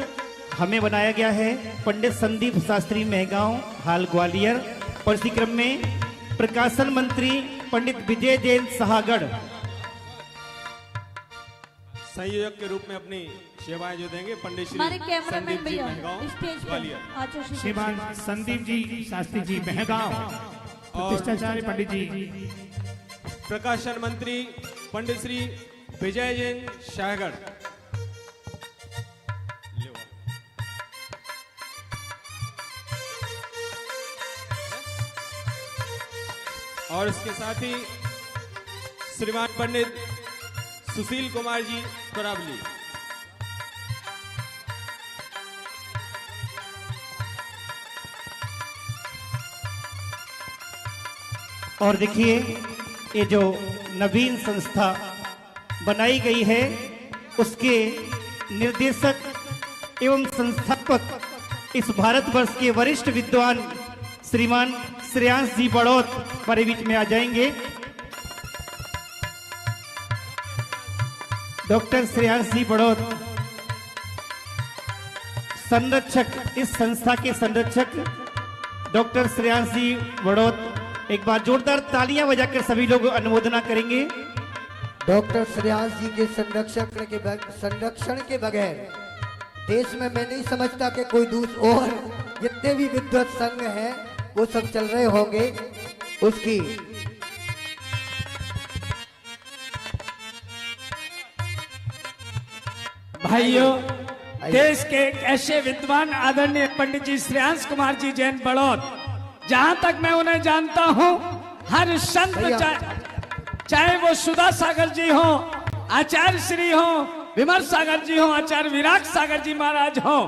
Speaker 3: हमें बनाया गया है पंडित संदीप शास्त्री महगांव हाल ग्वालियर। और इसी क्रम में प्रकाशन मंत्री पंडित विजय जैन साहगढ़
Speaker 8: संयोजक के रूप में अपनी सेवाएं जो देंगे पंडित श्री
Speaker 2: हमारे कैमरामैन
Speaker 8: संदीप जी
Speaker 2: भैया
Speaker 8: महगांव
Speaker 2: स्टेज पर
Speaker 8: ग्वालियर।
Speaker 2: आचार्य श्री
Speaker 3: श्रीमान संदीप जी शास्त्री जी महगांव प्रतिष्ठाचार्य पंडित जी।
Speaker 8: प्रकाशन मंत्री पंडित श्री विजय जैन शाहगढ़। और इसके साथ ही श्रीमान पंडित सुशील कुमार जी कोरावली।
Speaker 3: और देखिए ये जो नवीन संस्था बनाई गई है उसके निर्देशक एवं संस्थापक इस भारतवर्ष के वरिष्ठ विद्वान श्रीमान श्रेयांश जी बड़ौत हमारे बीच में आ जाएंगे। डॉक्टर श्रेयांश जी बड़ौत संरक्षक, इस संस्था के संरक्षक डॉक्टर श्रेयांश जी बड़ौत। एक बार जोरदार तालियां बजाकर सभी लोग अनुमोदना करेंगे।
Speaker 4: डॉक्टर श्रेयांश जी के संरक्षण के बगैर देश में मैं नहीं समझता कि कोई दूसरा और जितने भी विद्वत संघ हैं वो सब चल रहे होंगे। उसकी
Speaker 9: भाइयों, देश के एक ऐसे विद्वान आदरणीय पंडित जी श्रेयांश कुमार जी जैन बड़ौत, जहां तक मैं उन्हें जानता हूं, हर संत चाहे वो सुधा सागर जी हो, आचार्य श्री हो, विमर्श सागर जी हो, आचार्य विराट सागर जी महाराज हो,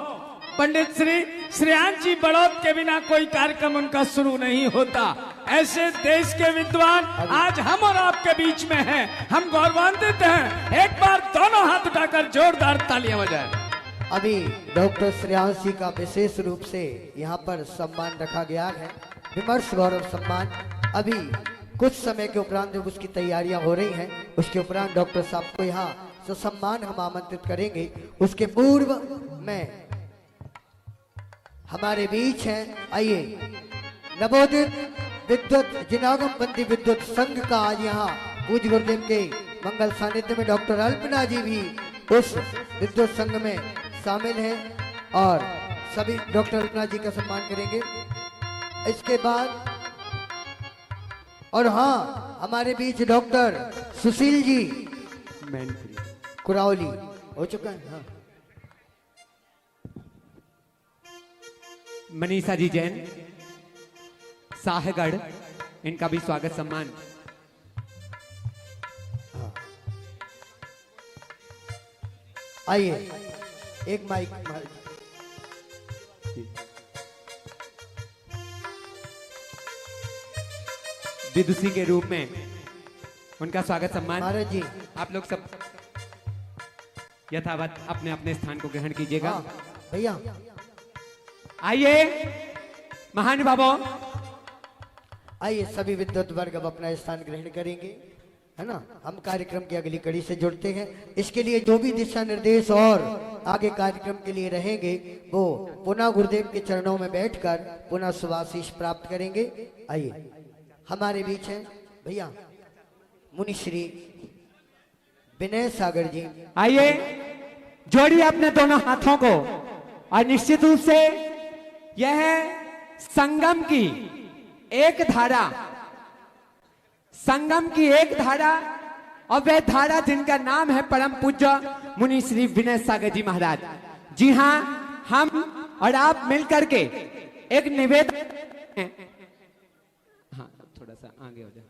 Speaker 9: पंडित श्री श्रेयांश जी बड़ौत के बिना कोई कार्यक्रम उनका शुरू नहीं होता। ऐसे देश के विद्वान आज हम और आपके बीच में हैं, हम गौरवान्वित हैं। एक बार दोनों हाथ उठाकर जोरदार तालियां बजाएं।
Speaker 4: अभी डॉक्टर श्रेयांश जी का विशेष रूप से यहाँ पर सम्मान रखा गया है, विमर्श गौरव सम्मान। अभी कुछ समय के उपरांत जब उसकी तैयारियां हो रही हैं, उसके उपरांत डॉक्टर साहब को यहाँ सम्मान हम आमंत्रित करेंगे। उसके पूर्व में हमारे बीच हैं, आइए, नवोदित विद्युत जिनागम पंथी विद्युत संघ का आज यहाँ पूज्य गुरुदेव के मंगल सानिध्य में डॉक्टर अल्पना जी भी उस विद्युत संघ में शामिल हैं और सभी डॉक्टर अल्पना जी का सम्मान करेंगे। इसके बाद और हाँ, हमारे बीच डॉक्टर सुशील जी कुरावली हो चुका है। हाँ।
Speaker 5: मनीषा जी जैन साहगढ़, इनका भी स्वागत सम्मान।
Speaker 4: हाँ। आइए, एक माइक
Speaker 5: विदुषी के रूप में उनका स्वागत सम्मान।
Speaker 4: महाराज जी,
Speaker 5: आप लोग सब यथावत अपने अपने स्थान को ग्रहण कीजिएगा।
Speaker 4: हाँ, भैया
Speaker 5: आइए महानुभावों,
Speaker 4: आइए सभी विद्युत वर्ग अब अपना स्थान ग्रहण करेंगे, है ना। हम कार्यक्रम की अगली कड़ी से जुड़ते हैं। इसके लिए जो भी दिशा निर्देश और आगे कार्यक्रम के लिए रहेंगे वो पुनः गुरुदेव के चरणों में बैठकर पुनः शुभाशीष प्राप्त करेंगे। आइए, हमारे बीच हैं भैया मुनि श्री विनय सागर जी।
Speaker 5: आइए जोड़िए अपने दोनों हाथों को और निश्चित रूप से यह संगम की एक धारा, संगम की एक धारा, और वह धारा जिनका नाम है परम पूज्य मुनि श्री विनय सागर जी महाराज। जी हां, हम और आप मिलकर के एक निवेदन, हाँ थोड़ा सा आगे हो जाए,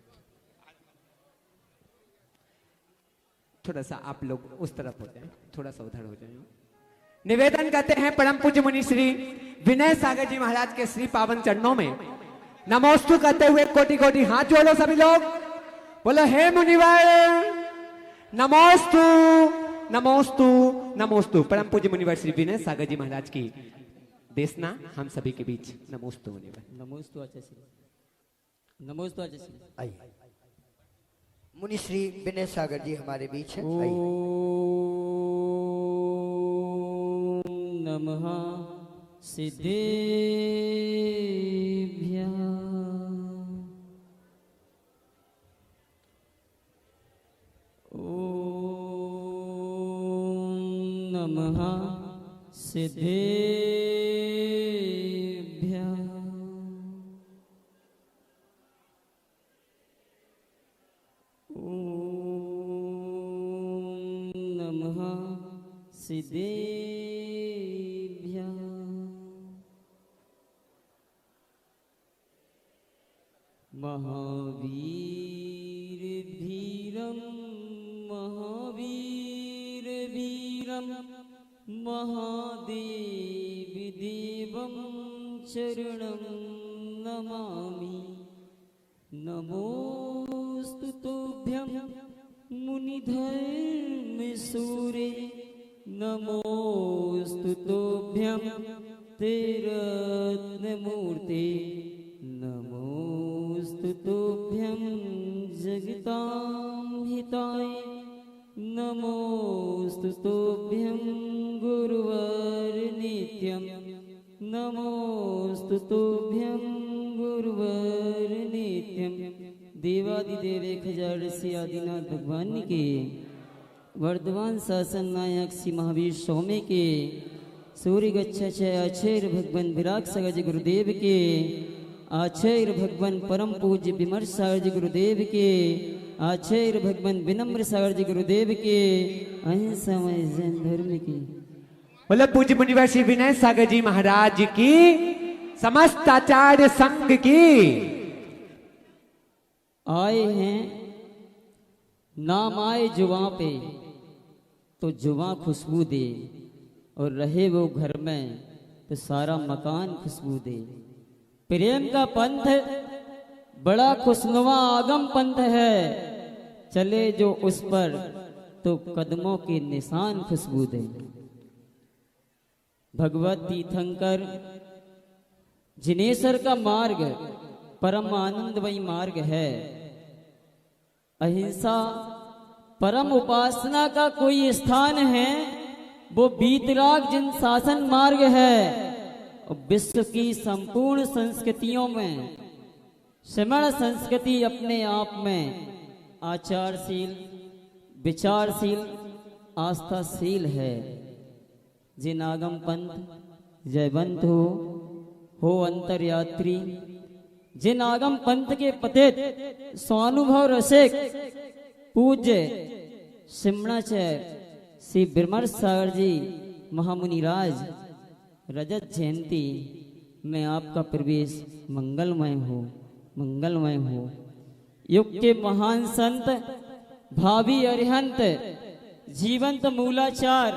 Speaker 5: थोड़ा सा आप लोग उस तरफ हो जाए, थोड़ा सा उधर हो जाए। निवेदन करते हैं परम पूज्य मुनि श्री विनय सागर जी महाराज के श्री पावन चरणों में नमोस्तु करते हुए कोटि कोटि हाथ जोड़ो सभी लोग, बोलो हे मुनिवर नमोस्तु नमोस्तु नमोस्तु। परम पूज्य मुनिवर श्री विनय सागर जी महाराज की देशना हम सभी के बीच। नमोस्तु मुनिवर।
Speaker 10: नमोस्तु आचार्य, नमोस्तु आचार्य।
Speaker 4: आइए, मुनि श्री विनय सागर जी हमारे बीच हैं।
Speaker 10: नमः सिद्धेभ्यः। ओम नमः सिद्धेभ्यः। ओम नमः सिद्धेभ्यः। महावीर धीरम महावीर वीरम महादेव देवं चरणं नमामि। नमोस्तु तुभ्यं मुनिधर्म सूरे, नमोस्तु तुभ्यं ते रत्नमूर्ते, नमोस्तु तुभ्यं जगतां हिताय, नमोस्तु तुभ्यं गुरुवर नित्यं, नमोस्तु तुभ्यं गुरुवर नित्यं। देवादिदेव 1000 आदिनाथ भगवान के वर्धमान शासन नायक श्री महावीर स्वामी के सूर्य गच्छाचय आचार्य भगवान विराग सागर जी गुरुदेव के आचार्य भगवान परम पूज्य विमर्श सागर जी गुरुदेव के आचार्य भगवान विनम्र सागर जी गुरुदेव के अहिंसामय जैन धर्म की
Speaker 5: बोले पूज्य मुनिवर श्री विनय सागर जी महाराज की समस्त आचार्य संघ की।
Speaker 10: आए हैं नाम आए जुबां पे तो जुबां खुशबू दे, और रहे वो घर में तो सारा मकान खुशबू दे। प्रेम का पंथ बड़ा खुशनुमा आगम पंथ है, चले जो उस पर तो कदमों के निशान खुशबू दे। भगवत तीर्थंकर जिनेश्वर का मार्ग परम आनंदमयी मार्ग है। अहिंसा परम उपासना का कोई स्थान है, वो बीतराग जिन शासन मार्ग है। विश्व की संपूर्ण संस्कृतियों में श्रमण संस्कृति अपने आप में आचारशील, विचारशील, आस्थाशील है। जिन आगम पंथ जयवंत हो अंतरयात्री, जिन आगम पंथ के पतित स्वानुभव रसिक पूज्य सिमणाचार्य श्री बिरमर्श सागर जी महामुनिराज रजत जयंती में आपका प्रवेश मंगलमय हो, मंगलमय हो। युग के महान संत, भावी अरिहंत, जीवंत मूलाचार,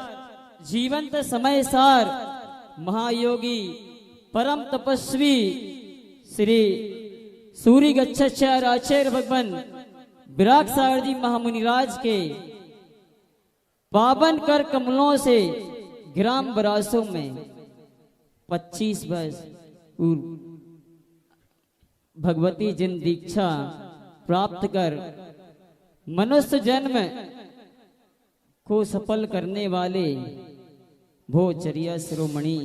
Speaker 10: जीवंत समय सार, महायोगी परम तपस्वी श्री सूर्य गच्छाचार्य आचार्य भगवान विराग सागर जी महामुनिराज के पावन कर कमलों से ग्राम बरासों में 25 वर्ष भगवती जिन दीक्षा प्राप्त कर मनुष्य जन्म को सफल करने वाले भोचरिया शिरोमणि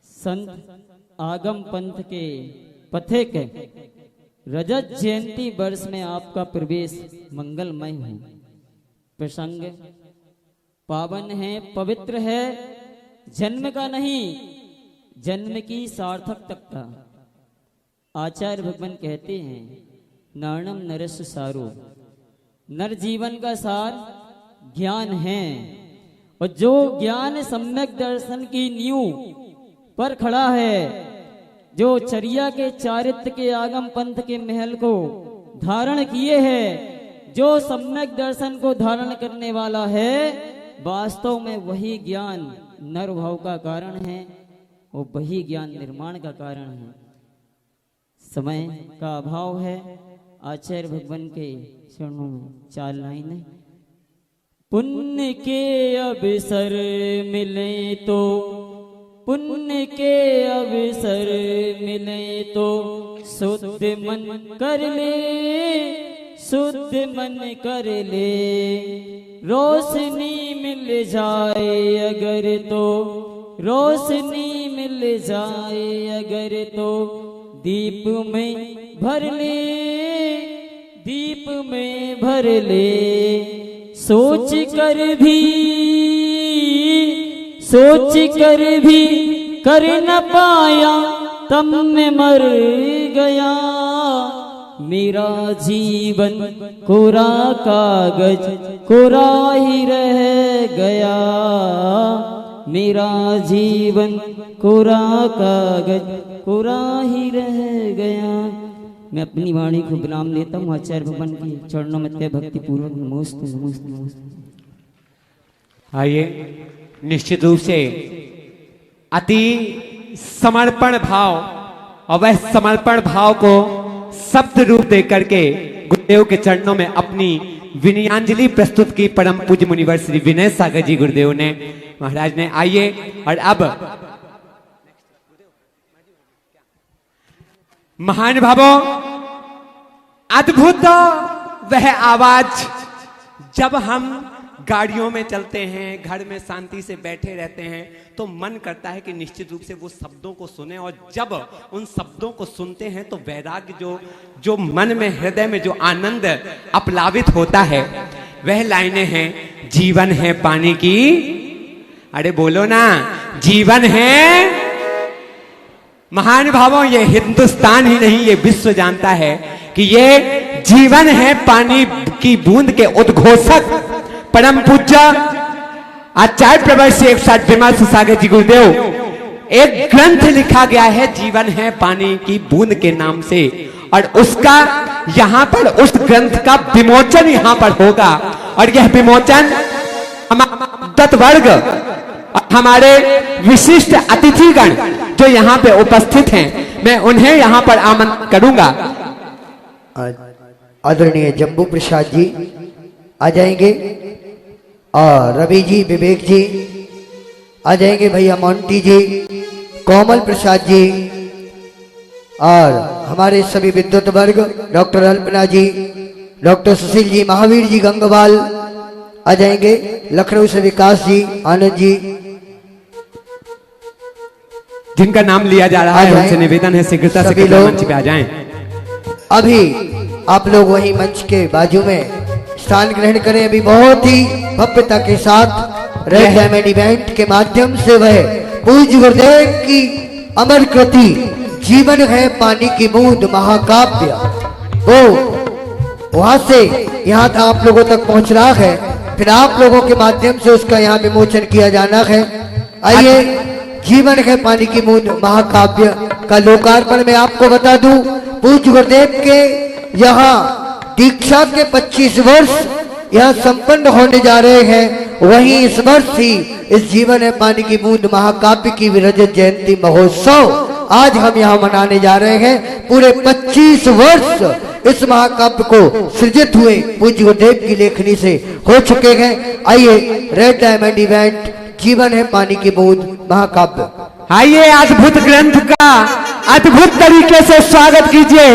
Speaker 10: संत आगम पंथ के पथिक रजत जयंती वर्ष में आपका प्रवेश मंगलमय है। प्रसंग पावन है, पवित्र है, जन्म का नहीं जन्म की सार्थकता का। आचार्य भगवान कहते हैं नारणम नरस्य सारो, नर जीवन का सार ज्ञान है। और जो ज्ञान सम्यक दर्शन की नींव पर खड़ा है, जो चर्या के चारित्र के आगम पंथ के महल को धारण किए है, जो सम्यक दर्शन को धारण करने वाला है, वास्तव में वही ज्ञान नर भाव का कारण है और वही ज्ञान निर्माण का कारण है। समय का अभाव है, आचार्य भगवान के चरणों में 4 लाइनें। पुण्य के अवसर मिले तो, पुण्य के अवसर मिले तो शुद्ध मन कर ले, शुद्ध मन कर ले। रोशनी मिल जाए अगर तो, रोशनी मिल जाए अगर तो दीप में भर ले, दीप में भर ले। सोच कर भी, सोच कर भी कर न पाया तब मैं मर गया। मेरा जीवन कोरा कागज कोरा ही रह गया, मेरा जीवन कोरा कागज कोरा ही रह गया। मैं अपनी वाणी को विराम लेता हूँ। आचार्य भगवान के चरणों में तय भक्ति पूर्वक नमोस्तु नमोस्तु नमोस्तु।
Speaker 5: आइए निश्चित रूप से अति समर्पण भाव और वह समर्पण भाव को शब्द रूप दे करके गुरुदेव के चरणों में अपनी विनयांजलि प्रस्तुत की परम पूज्य मुनिवर श्री विनय सागर जी गुरुदेव ने, महाराज ने। आइए और अब महान भावों, अद्भुत वह आवाज जब हम गाड़ियों में चलते हैं, घर में शांति से बैठे रहते हैं, तो मन करता है कि निश्चित रूप से वो शब्दों को सुने। और जब उन शब्दों को सुनते हैं तो वैराग्य जो मन में, हृदय में जो आनंद अपलावित होता है, वह लाइनें हैं जीवन है पानी की। अरे बोलो ना, जीवन है। महान भावों, ये हिंदुस्तान ही नहीं, ये विश्व जानता है कि ये जीवन है पानी की बूंद के उद्घोषक परम पूज्य आचार्य प्रवर्षी 160 विमर्श सागर जी गुरुदेव, एक ग्रंथ लिखा गया है जीवन है पानी की बूंद के नाम से। और उसका यहाँ पर उस ग्रंथ का विमोचन यहाँ पर होगा। और यह विमोचन दत्त वर्ग हमारे विशिष्ट अतिथिगण जो यहाँ पे उपस्थित हैं, मैं उन्हें यहाँ पर आमंत्रित करूंगा।
Speaker 4: आदरणीय जम्बू प्रसाद जी आ जाएंगे और रवि जी, विवेक जी आ जाएंगे, भैया मोंटी जी, कोमल प्रसाद जी और हमारे सभी विद्युत वर्ग, डॉक्टर अल्पना जी, डॉक्टर सुशील जी, महावीर जी गंगवाल आ जाएंगे, लखनऊ से विकास जी, आनंद जी,
Speaker 5: जिनका नाम लिया जा रहा है उनसे निवेदन है शीघ्रता से कृपया मंच पे आ जाएं।
Speaker 4: अभी आप लोग वही मंच के बाजू में स्थान ग्रहण करें। अभी बहुत ही भव्यता के साथ रेड डायमंड इवेंट के माध्यम से वह पूज्य गुरुदेव की अमर कृति जीवन है पानी की बूंद महाकाव्य वो वहां से यहाँ तक आप लोगों तक पहुंच रहा है, फिर आप लोगों के माध्यम से उसका यहाँ विमोचन किया जाना है। आइए, जीवन है पानी की बूंद महाकाव्य का लोकार्पण मैं आपको बता दूं, पूज्य गुरुदेव के यहाँ दीक्षा के 25 वर्ष यहाँ संपन्न होने जा रहे हैं। वहीं इस वर्ष ही इस जीवन है पानी की बूंद महाकाव्य की विरजत जयंती महोत्सव आज हम यहाँ मनाने जा रहे हैं। पूरे 25 वर्ष इस महाकाव्य को सृजित हुए पूज्य गुरुदेव की लेखनी से हो चुके हैं। आइए, रेड डायमंड इवेंट जीवन है पानी की बूंद महाकाव्य,
Speaker 5: आइए अद्भुत ग्रंथ का अद्भुत तरीके से स्वागत कीजिए।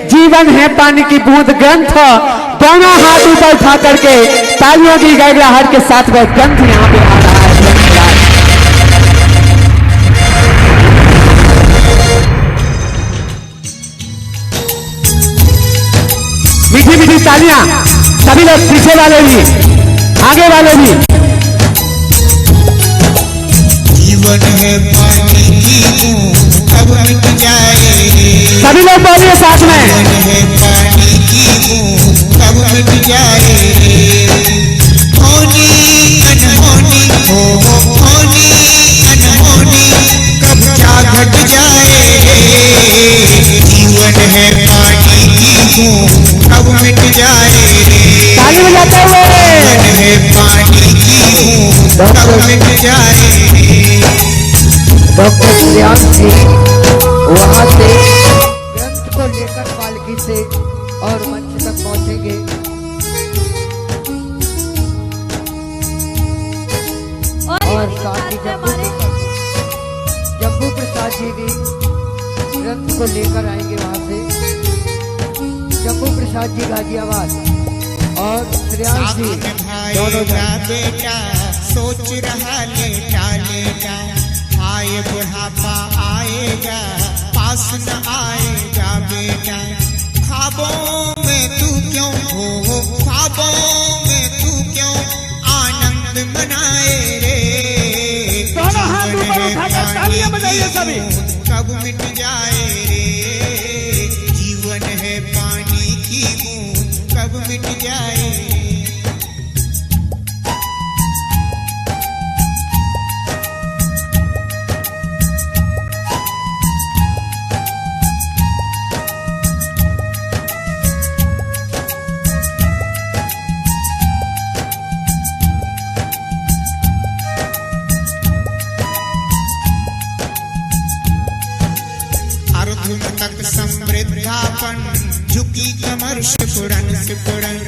Speaker 5: जीवन है पानी की बूंद ग्रंथ, दोनों हाथ ऊपर उठा करके तालियों की गड़गड़ाहट के साथ वह ग्रंथ यहाँ पे आ रहा है। मीठी मीठी तालियां सभी लोग, पीछे वाले भी आगे वाले भी।
Speaker 11: जीवन है पानी की बूंद कब मिट जाए,
Speaker 5: सभी लोग बोलिए साथ में।
Speaker 11: जीवन है पानी की बूंद कब मिट जाए, होनी अनहोनी हो होनी अनहोनी कब क्या घट जाए। जीवन है पानी की बूंद कब मिट जाए,
Speaker 5: ताली बजाते हुए।
Speaker 11: जीवन है पानी की बूंद कब मिट जाए।
Speaker 4: डॉक्टर श्रेयांश जी वहां से ग्रंथ को लेकर पालकी से और मंच तक पहुंचेंगे। और साथ ही जम्बू प्रसाद जी भी ग्रंथ को लेकर आएंगे वहां से। जम्बू प्रसाद जी गाजियाबाद और श्रेयांश जी दोनों
Speaker 11: बेटा सोच रहा लेटा लेटा, आए बुढ़ापा आएगा पास न आएगा बेटा। ख्वाबों में तू क्यों हो, ख्वाबों में तू क्यों आनंद मनाए रे।
Speaker 9: दोनों हाथ ऊपर उठाकर तालियां बजाइए सभी।
Speaker 11: कब मिट जाए रे, जीवन है पानी की बूंद कब मिट जाए। तक समृद्धापन झुकी कमर सिकुड़न,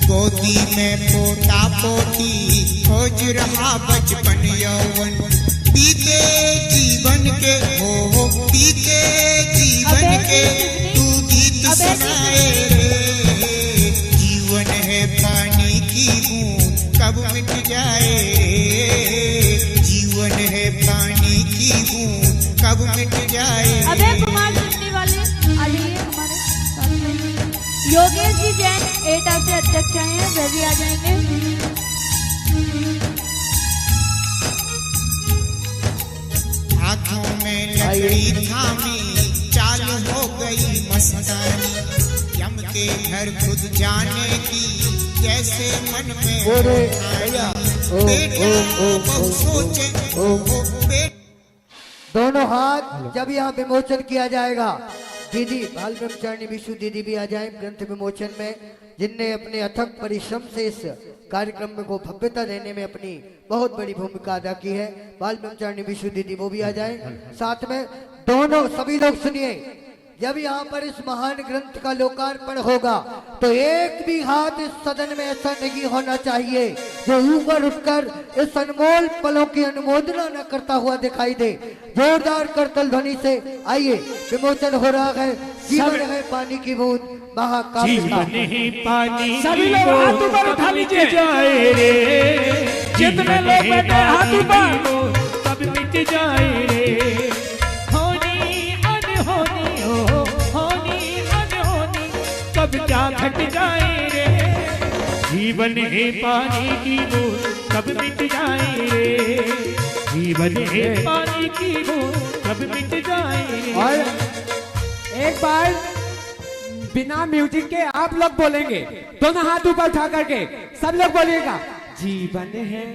Speaker 11: गोदी में पोता पोती खोज रहा बचपन यौवन। बीते जीवन के हो बीते जीवन के तू गीत सुनाए रे। जीवन है पानी की बूंद कब मिट जाए, जीवन है पानी की बूंद कब मिट जाए।
Speaker 2: योगेश जी जैन एटा से अध्यक्ष आए हैं, वे भी आ जाएंगे।
Speaker 11: हाथों में लकड़ी थामी चालू हो गई मस्तानी, यम के घर खुद जाने की जैसे मन में बेटा सोचे
Speaker 4: दोनों हाथ जब यहाँ विमोचन किया जाएगा। दीदी बाल ब्रह्मचारिणी विशु दीदी भी आ जाए ग्रंथ विमोचन में, जिनने अपने अथक परिश्रम से इस कार्यक्रम में को भव्यता देने में अपनी बहुत बड़ी भूमिका अदा की है। बाल ब्रह्मचारिणी विशु दीदी वो भी आ जाए साथ में। दोनों सभी लोग सुनिए, जब यहाँ पर इस महान ग्रंथ का लोकार्पण होगा तो एक भी हाथ इस सदन में ऐसा नहीं होना चाहिए जो ऊपर उठकर इस अनमोल पलों की अनुमोदना न करता हुआ दिखाई दे। जोरदार करतल ध्वनि से आइए, विमोचन हो रहा है। जीवन है पानी की बूंद महाकाव्य का।
Speaker 9: सभी लोग हाथ ऊपर उठा लीजिए। जितने लोग बैठे हाथ ऊपर,
Speaker 3: सब मिट जाए रे। कब क्या घट जाए रे, जीवन है पानी की बूंद कब मिट जाए रे, जीवन है पानी की बूंद कब मिट जाए रे।
Speaker 5: और एक बार बिना म्यूजिक के आप लोग बोलेंगे, दोनों हाथ ऊपर उठा करके सब लोग बोलिएगा, जीवन है।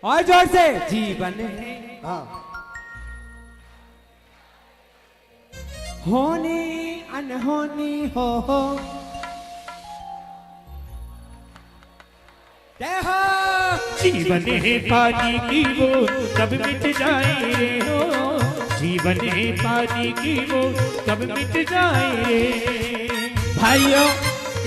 Speaker 5: और जोर से, जीवन है।
Speaker 4: हाँ,
Speaker 5: होनी अनहोनी हो
Speaker 3: जीवन है पानी की बूंद कब मिट जाए रे हो, जीवन है पानी की बूंद कब मिट जाए रे।
Speaker 9: भाइयों,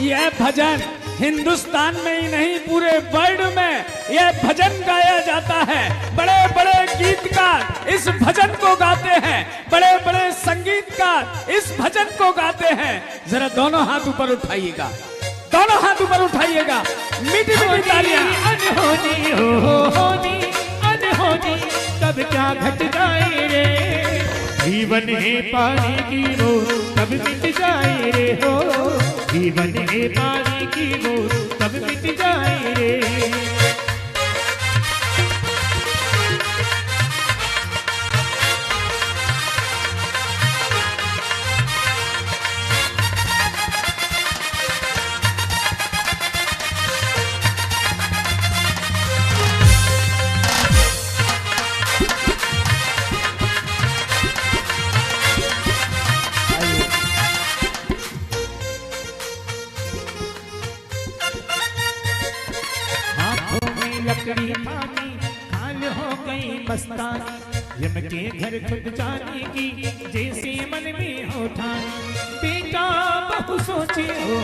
Speaker 9: यह भजन हिंदुस्तान में ही नहीं पूरे वर्ल्ड में यह भजन गाया जाता है। बड़े बड़े गीतकार इस भजन को गाते हैं, बड़े बड़े संगीतकार इस भजन को गाते हैं। जरा दोनों हाथ ऊपर उठाइएगा, दोनों हाथ ऊपर उठाइएगा। मीठी मीठी तालियां।
Speaker 3: अनहोनी हो होनी अनहोनी कब क्या घट जाए रे, जीवन है पानी की बूंद कब मिट जाए रे हो, जीवन है पानी की बूंद कब मिट जाए रे। लकड़ी पानी खाल हो गई मस्तानी, यम के घर खुद जाने की जैसे मन में हो ठानी। बेटा बहु सोचे हो,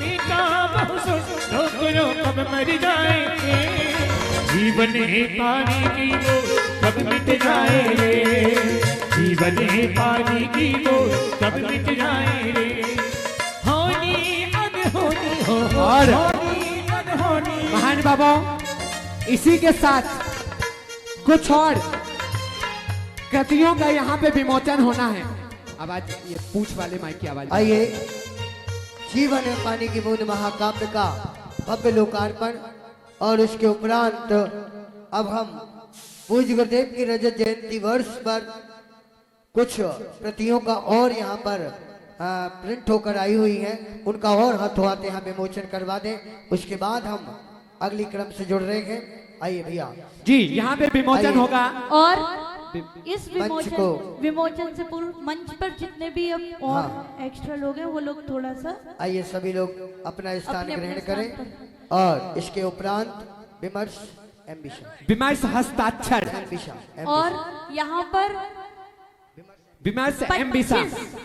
Speaker 3: बेटा बहु सोचे रो कब मर जाएंगे, जीवन है पानी की बूंद कब मिट जाए रे, जीवन है पानी की बूंद कब मिट जाए रे। होनी अनहोनी हो
Speaker 5: और
Speaker 3: अनहोनी।
Speaker 5: महान बाबा, इसी के साथ कुछ और कृतियों का यहाँ पे विमोचन होना है। आवाज ये पूछ वाले माइक की आवाज।
Speaker 4: आइए, जीवन है पानी की बूंद महाकाव्य का भव्य लोकार्पण और उसके उपरांत अब हम पूज्य गुरुदेव की रजत जयंती वर्ष पर कुछ प्रतियों का और यहाँ पर प्रिंट होकर आई हुई हैं, उनका और हाथों हाथ यहाँ विमोचन करवा दें। उसके बाद हम अगली क्रम से जुड़ रहे हैं। आइए भैया
Speaker 5: जी, यहाँ पे विमोचन होगा।
Speaker 2: और इस विमोचन से पूर्व मंच पर जितने भी अब और एक्स्ट्रा लोग हैं वो लोग थोड़ा सा
Speaker 4: आइए, सभी लोग अपना स्थान ग्रहण करें। और इसके उपरांत
Speaker 5: विमर्श हस्ताक्षर
Speaker 2: और यहाँ पर
Speaker 5: विमर्श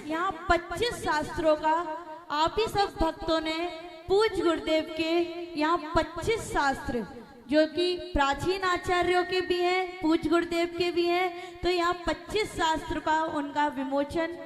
Speaker 2: यहाँ 25 शास्त्रों का आप ही सब भक्तों ने पूज्य गुरुदेव के यहाँ 25 शास्त्र जो कि प्राचीन आचार्यों के भी हैं, पूज्य गुरुदेव के भी हैं, तो यहाँ 25 शास्त्र का उनका विमोचन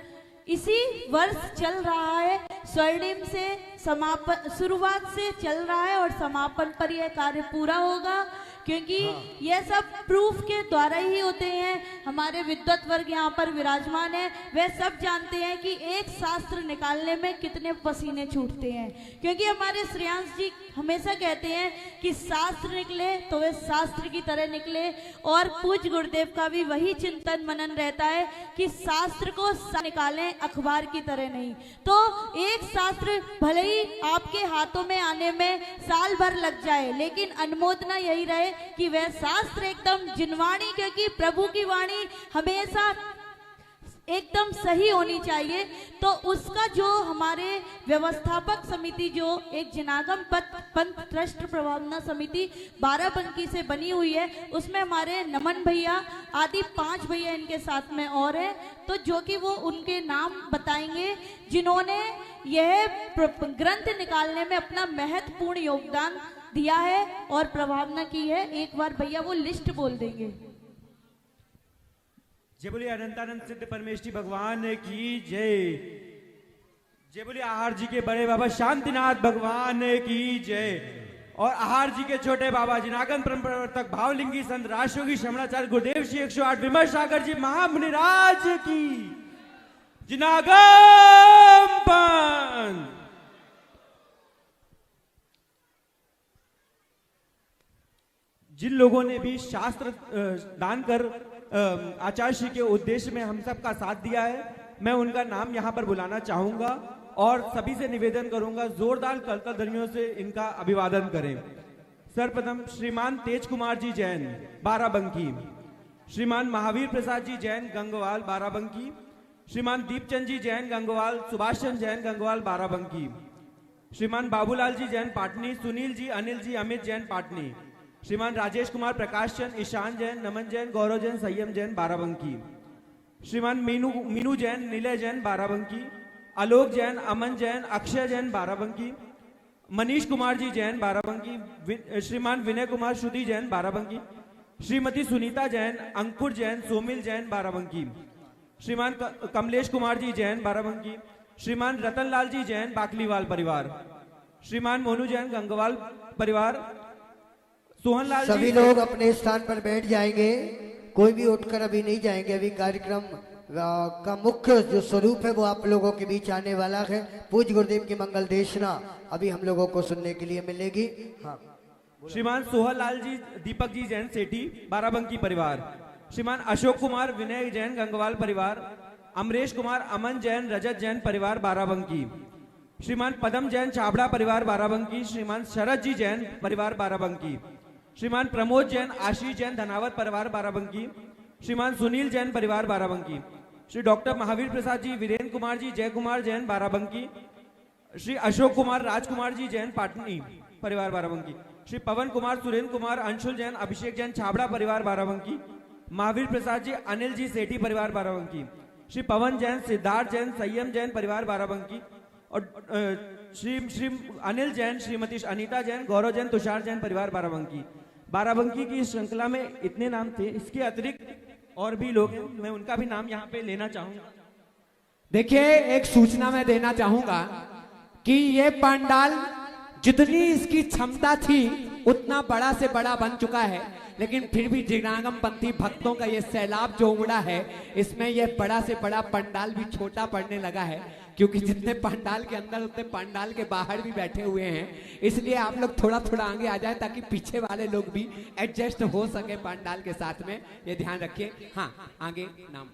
Speaker 2: इसी वर्ष चल रहा है। स्वर्णिम से समापन, शुरुआत से चल रहा है और समापन पर यह कार्य पूरा होगा, क्योंकि यह सब प्रूफ के द्वारा ही होते हैं। हमारे विद्वत वर्ग यहाँ पर विराजमान है, वे सब जानते हैं कि एक शास्त्र निकालने में कितने पसीने छूटते हैं, क्योंकि हमारे श्रेयांश जी हमेशा कहते हैं कि शास्त्र निकले तो वे शास्त्र की तरह निकले। और पूज्य गुरुदेव का भी वही चिंतन मनन रहता है कि शास्त्र को निकालें, अखबार की तरह नहीं। तो एक शास्त्र भले ही आपके हाथों में आने में साल भर लग जाए, लेकिन अनुमोदना यही रहे कि वह शास्त्र एकदम जिनवाणी, क्योंकि प्रभु की वाणी हमेशा एकदम सही होनी चाहिए। तो उसका जो हमारे व्यवस्थापक समिति जो एक जिनागम पंथ ट्रस्ट प्रबंधन समिति बाराबंकी से बनी हुई है, उसमें हमारे नमन भैया आदि 5 भैया इनके साथ में और है, तो जो कि वो उनके नाम बताएंगे जिन्होंने यह ग्रंथ निकालने में अपना महत्वपूर्ण योगदान दिया है और प्रभावना की है। एक बार भैया वो लिस्ट बोल देंगे।
Speaker 8: जय बोलिए अनंतानंद सिद्ध परमेष्ठी भगवान की जय। जय बोलिए आहार जी के बड़े बाबा शांतिनाथ भगवान की जय। और आहार जी के छोटे बाबा जिनागम परम प्रवर्तक भावलिंगी संत राजयोगी शमणाचार्य गुरुदेव श्री 108 विमल सागर जी महामुनिराज की जिनागम पंथ। जिन लोगों ने भी शास्त्र दान कर आचार्य श्री के उद्देश्य में हम सब का साथ दिया है, मैं उनका नाम यहाँ पर बुलाना चाहूंगा और सभी से निवेदन करूंगा जोरदार करतल ध्वनियों से इनका अभिवादन करें। सर्वप्रथम श्रीमान तेज कुमार जी जैन बाराबंकी, श्रीमान महावीर प्रसाद जी जैन गंगवाल बाराबंकी, श्रीमान दीपचंद जी जैन गंगवाल, सुभाष चंद्र जैन गंगवाल बाराबंकी, श्रीमान बाबूलाल जी जैन पाटनी, सुनील जी, अनिल जी, अमित जैन पाटनी, श्रीमान राजेश कुमार, प्रकाश चंद, ईशान जैन, नमन जैन, गौरव जैन, संयम जैन बाराबंकी, श्रीमान मीनू जैन, निलय जैन बाराबंकी, आलोक जैन, अमन जैन, अक्षय जैन बाराबंकी, मनीष कुमार जी जैन बाराबंकी, श्रीमान विनय कुमार श्रुति जैन बाराबंकी, श्रीमती सुनीता जैन, अंकुर जैन, सोमिल जैन बाराबंकी, श्रीमान कमलेश कुमार जी जैन बाराबंकी, श्रीमान रतनलाल जी जैन बाकलीवाल परिवार, श्रीमान मोनू जैन गंगवाल परिवार, सोहनलाल
Speaker 4: सभी लोग अपने स्थान पर बैठ जाएंगे, कोई भी उठकर अभी नहीं जाएंगे। अभी कार्यक्रम का मुख्य जो स्वरूप है वो आप लोगों के बीच आने वाला है। पूज्य गुरुदेव की मंगल देशना अभी हम लोगों को सुनने के लिए मिलेगी। हाँ,
Speaker 8: श्रीमान सोहनलाल जी दीपक जी जैन सेठी बाराबंकी परिवार, श्रीमान अशोक कुमार विनय जैन गंगवाल परिवार, अमरेश कुमार अमन जैन रजत जैन परिवार बाराबंकी, श्रीमान पदम जैन चाबड़ा परिवार बाराबंकी, श्रीमान शरद जी जैन परिवार बाराबंकी, श्रीमान प्रमोद जैन आशीष जैन धनावत परिवार बाराबंकी, श्रीमान सुनील जैन परिवार बाराबंकी, श्री डॉक्टर महावीर प्रसाद जी, वीरेंद्र कुमार जी, जय कुमार जैन बाराबंकी, श्री अशोक कुमार राजकुमार जी जैन पाटनी परिवार बाराबंकी, श्री पवन कुमार, सुरेंद्र कुमार, अंशुल जैन, अभिषेक जैन छाबड़ा परिवार बाराबंकी, महावीर प्रसाद जी, अनिल जी सेठी परिवार बाराबंकी, श्री पवन जैन, सिद्धार्थ जैन, संयम जैन परिवार बाराबंकी, और श्री अनिल जैन, श्रीमती अनीता जैन, गौरव जैन, तुषार जैन परिवार बाराबंकी। बाराबंकी की श्रृंखला में इतने नाम थे, इसके अतिरिक्त और भी लोग हैं, मैं उनका भी नाम यहाँ पे लेना चाहूंगा।
Speaker 5: देखिए, एक सूचना मैं देना चाहूंगा कि ये पंडाल जितनी इसकी क्षमता थी उतना बड़ा से बड़ा बन चुका है, लेकिन फिर भी जिनागम पंथी भक्तों का ये सैलाब जो उमड़ा है, इसमें ये बड़ा से बड़ा पंडाल भी छोटा पड़ने लगा है, क्योंकि जितने पंडाल के अंदर उतने पंडाल के बाहर भी बैठे हुए हैं। इसलिए आप लोग थोड़ा थोड़ा आगे आ जाए ताकि पीछे वाले लोग भी एडजस्ट हो सके पंडाल के साथ में, ये ध्यान रखिए। हाँ, आगे नाम।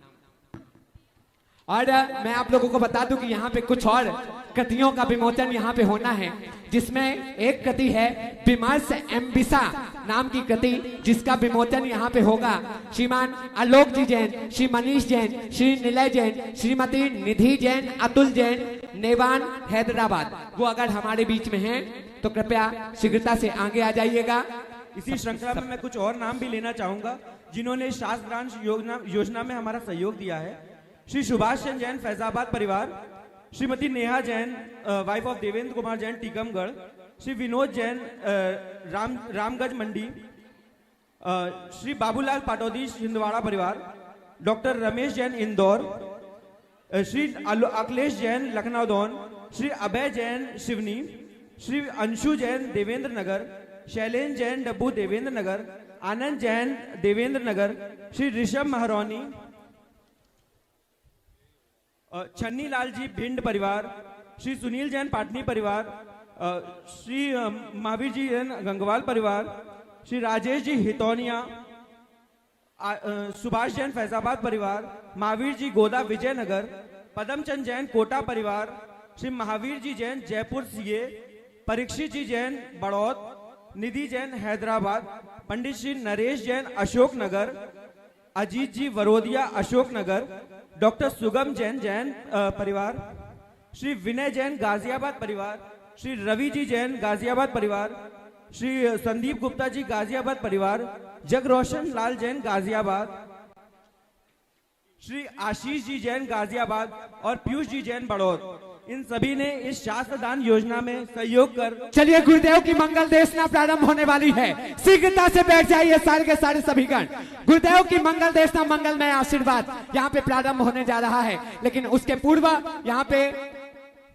Speaker 5: और मैं आप लोगों को बता दूं कि यहाँ पे कुछ और कृतियों का विमोचन यहाँ पे होना है, जिसमें एक कृति है विमर्श एम्बिसा नाम की कृति, जिसका विमोचन यहाँ पे होगा। श्रीमान आलोक जी जैन, श्री मनीष जैन, श्री निलय जैन, श्रीमती निधि जैन, अतुल जैन, नेवान हैदराबाद, वो अगर हमारे बीच में हैं तो कृपया शीघ्रता से आगे आ जाइएगा।
Speaker 8: इसी श्रृंखला में मैं कुछ और नाम भी लेना चाहूंगा जिन्होंने शास्त्रांश योजना में हमारा सहयोग दिया है। श्री सुभाष चंद्र जैन फैजाबाद परिवार, श्रीमती नेहा जैन वाइफ ऑफ देवेंद्र कुमार जैन टीकमगढ़, श्री विनोद जैन रामगंज मंडी, श्री बाबूलाल पाटौदी छिंदवाड़ा परिवार, डॉक्टर रमेश जैन इंदौर, श्री अखिलेश जैन लखनऊ दौन, श्री अभय जैन शिवनी, श्री अंशु जैन देवेंद्र नगर, शैलेंद्र जैन डब्बू देवेंद्र नगर, आनंद जैन देवेंद्र नगर, श्री ऋषभ महरौनी, छन्नी लाल जी भिंड परिवार, श्री सुनील जैन पाटनी परिवार, श्री महावीर जी जैन गंगवाल परिवार, श्री राजेश जी हितौनिया, सुभाष जैन फैजाबाद परिवार, महावीर जी गोदा विजयनगर, पदमचंद जैन कोटा परिवार, श्री महावीर जी जैन जयपुर सीए, परीक्षित जी जैन बड़ौद, निधि जैन हैदराबाद, पंडित श्री नरेश जैन अशोक नगर, अजीत जी वरोदिया अशोक नगर, डॉक्टर सुगम जैन जैन परिवार, श्री विनय जैन गाजियाबाद परिवार, श्री रवि जी जैन गाजियाबाद परिवार, श्री संदीप गुप्ता जी गाजियाबाद परिवार, जगरोशन लाल जैन गाजियाबाद, श्री आशीष जी जैन गाजियाबाद और पीयूष जी जैन बड़ौद, इन सभी ने इस शास्त्र दान योजना में सहयोग कर।
Speaker 5: चलिए गुरुदेव की मंगल देशना प्रारंभ होने वाली है, शीघ्रता से बैठ जाइए सारे के सारे सभी गण। गुरुदेव की मंगल देशना मंगलमय आशीर्वाद यहाँ पे प्रारंभ होने जा रहा है, लेकिन उसके पूर्व यहाँ पे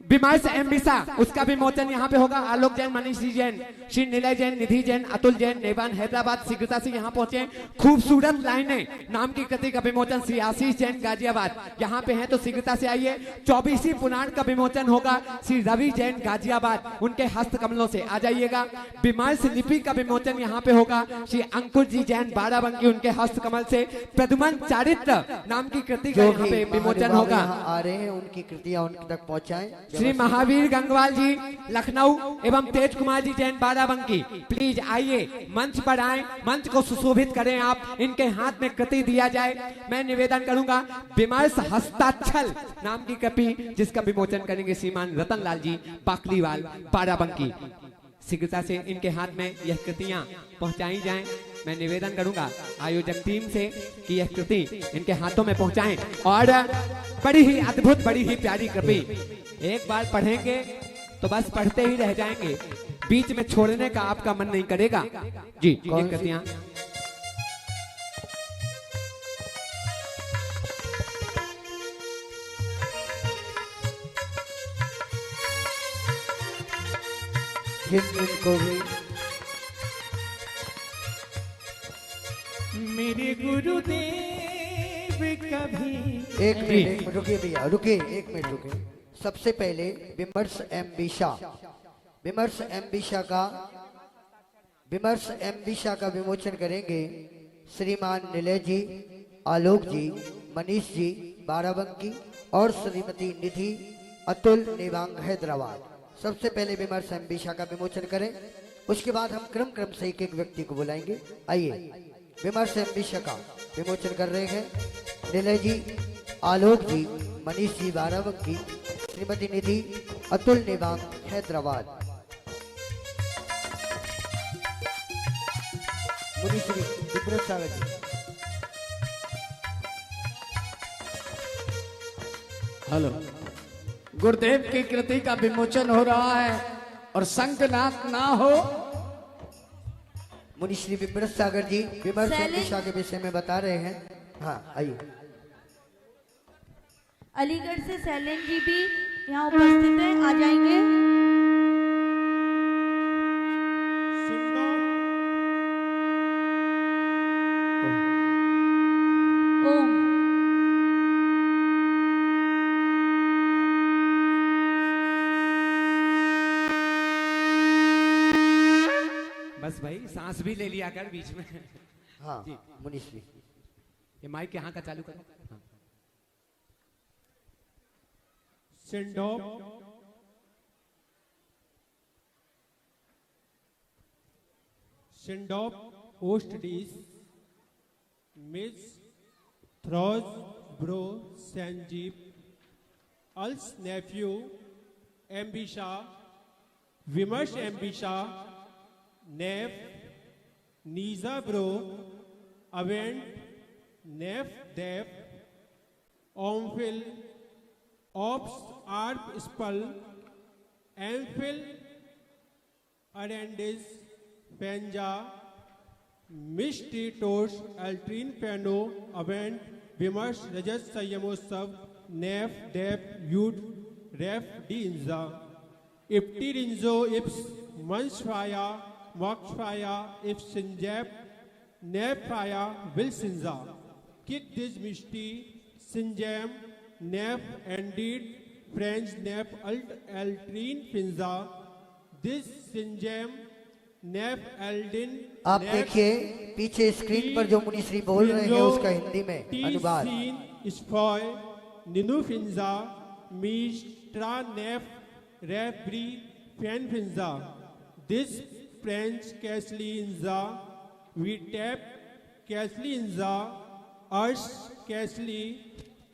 Speaker 5: विमर्श एम्बिसा उसका विमोचन यहाँ पे होगा। आलोक जैन, मनीष जी जैन, श्री निलय जैन, निधि जैन, अतुल जैन, नेवान हैदराबाद शीघ्रता से यहाँ पहुंचे। खूबसूरत लाइनें नाम की कृति का विमोचन श्री आशीष जैन गाजियाबाद यहाँ पे हैं, तो शीघ्रता से आइए। 24वीं पुराण का विमोचन होगा श्री रवि जैन गाजियाबाद, उनके हस्त कमलों से आ जाइएगा। विमर्श लिपि का विमोचन यहाँ पे होगा श्री अंकुर जी जैन बाराबंकी, उनके हस्त कमल से। प्रदुमन चारित्र नाम की कृति का यहाँ पे विमोचन होगा।
Speaker 4: आ रहे हैं, उनकी कृतियां उनके तक पहुंचाएं।
Speaker 5: श्री महावीर गंगवाल जी लखनऊ एवं तेज कुमार जी जैन बाराबंकी, प्लीज आइए, मंच पर आए, मंच को सुशोभित करें आप, इनके हाथ में कृति दिया जाए। मैं निवेदन करूंगा विमर्श हस्ताक्षल नाम की कृति जिसका विमोचन करेंगे श्रीमान रतन लाल जी पाकलीवाल बाराबंकी, शीघ्रता से इनके हाथ में यह कृतियां पहुंचाई जाएं। मैं निवेदन करूंगा आयोजक टीम से कि यह कृति इनके हाथों में पहुंचाएं, और बड़ी ही अद्भुत, बड़ी ही प्यारी कृति, एक बार पढ़ेंगे तो बस पढ़ते ही रह जाएंगे, बीच में छोड़ने का आपका मन नहीं करेगा जी। ये कृतियां
Speaker 4: जिनको भी
Speaker 3: मेरे गुरुदेव कभी।
Speaker 4: एक मिनट रुकिए भैया, रुकिए एक मिनट रुकिए। सबसे पहले विमर्श एम्बिशा, विमर्श एम्बिशा का विमोचन करेंगे श्रीमान निलय जी, आलोक जी, मनीष जी बाराबंकी और श्रीमती निधि अतुल नेवांग हैदराबाद। सबसे पहले विमर्श एम्बिशा का विमोचन करें, उसके बाद हम क्रम से एक एक व्यक्ति को बुलाएंगे। आइए, विमर्श एम्बिशा का विमोचन कर रहे हैं निलय जी, आलोक जी, मनीष जी बाराबंकी, श्रीमती निधि अतुल नेवांग हैदराबाद। मुनीश्री विक्रम सागर जी।
Speaker 9: हेलो, गुरुदेव की कृति का विमोचन हो रहा है और शंखनाद ना हो।
Speaker 4: मुनीश्री विक्रम सागर जी विमर्श एम्बिशा के विषय में बता रहे हैं। हाँ आइए।
Speaker 2: अलीगढ़ से सैलेन जी भी यहाँ उपस्थित हैं, आ जाएंगे। ओम।
Speaker 5: बस भाई सांस भी ले लिया कर बीच में।
Speaker 4: हाँ मुनीश्री,
Speaker 5: ये माइक यहाँ का चालू करो। हाँ।
Speaker 12: Send-off hostess Miss Throz Bro Sanjeev, Al's nephew Ambisha, Vimarsh Ambisha, Nef, Niza Bro, Avent, Nef Dev, Omphil, Ops Arp Spal, Amphil Arendis, Penja, Mishti Tosh, Altrine Pano, Avent, Vimarsh Rajat Sayamosav, Nef, Dep, Yud, Ref, Dinza, Ipti Rinzo, Ips, Manshfaya, Mokshfaya, Ips Sinjab, Nefaya, Wilsinza, Kick this Mishti, Sinjam, Nef, Endid, French, Nef, Altrine Finza, this Sinjam, नेफ Eldin.
Speaker 4: आप देखिए पीछे स्क्रीन पर जो मुनीश्री बोल रहे हैं उसका हिंदी में अनुवाद।
Speaker 12: स्फॉय निनु फिंजा मिस्ट्रा नेफ रेफ्री फैन फिंजा दिस फ्रेंच कैसली इंजा वी टैप कैसली इंजा अर्श कैसली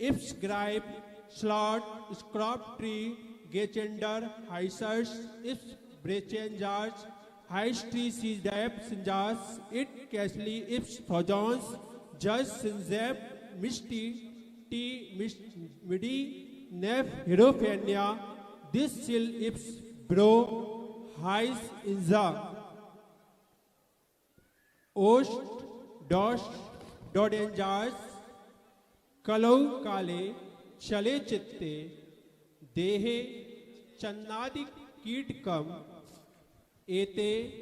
Speaker 12: Ips Gripe, Slot, Scrop Tree, Gachender, Heisers, Ips Brechenjas, High Tree Sidap, Sinjas, It Casely, Ips Thojons, Judge Sinzep, Misty, T. Midi, Nef, Hierophania, This Sil Ips Bro, Heis Inza, Ost, Dosh, Dodenjas, Kalau Kale, Chale Chitte, Dehe, Channadi Kitkam, Ete,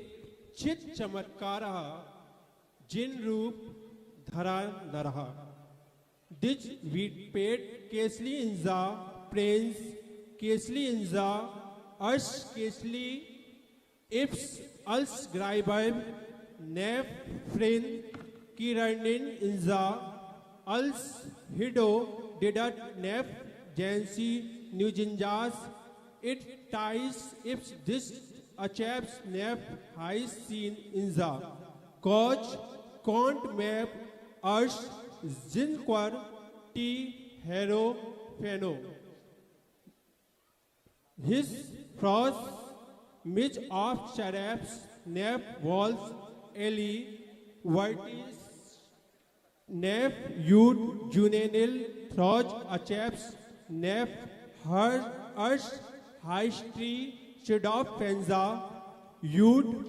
Speaker 12: Chit Chamatkaraha, Jin Roop, Dhara Naraha. Dich Wheat Pet, Kesli Inza, Prince, Kesli Inza, Ash Kesli, Ips, Als Graibab, Nef, Frin, Kiranin Inza, Als Hido, Didat, Nef, Jansi, Nujinjas, It Ties, Ips, Dis, Achaps, Nef, High Scene Inza, Koch, Kont Map, Ash, Zinquar, T, Hero, Feno. His frost, midge of sharaps, Nef, Walls, Eli, Whiteys, Nef, Yud, Junenil, Throj, Achaps, Nef, Her, Ush, High Tree, Shidoff, Penza, Yud,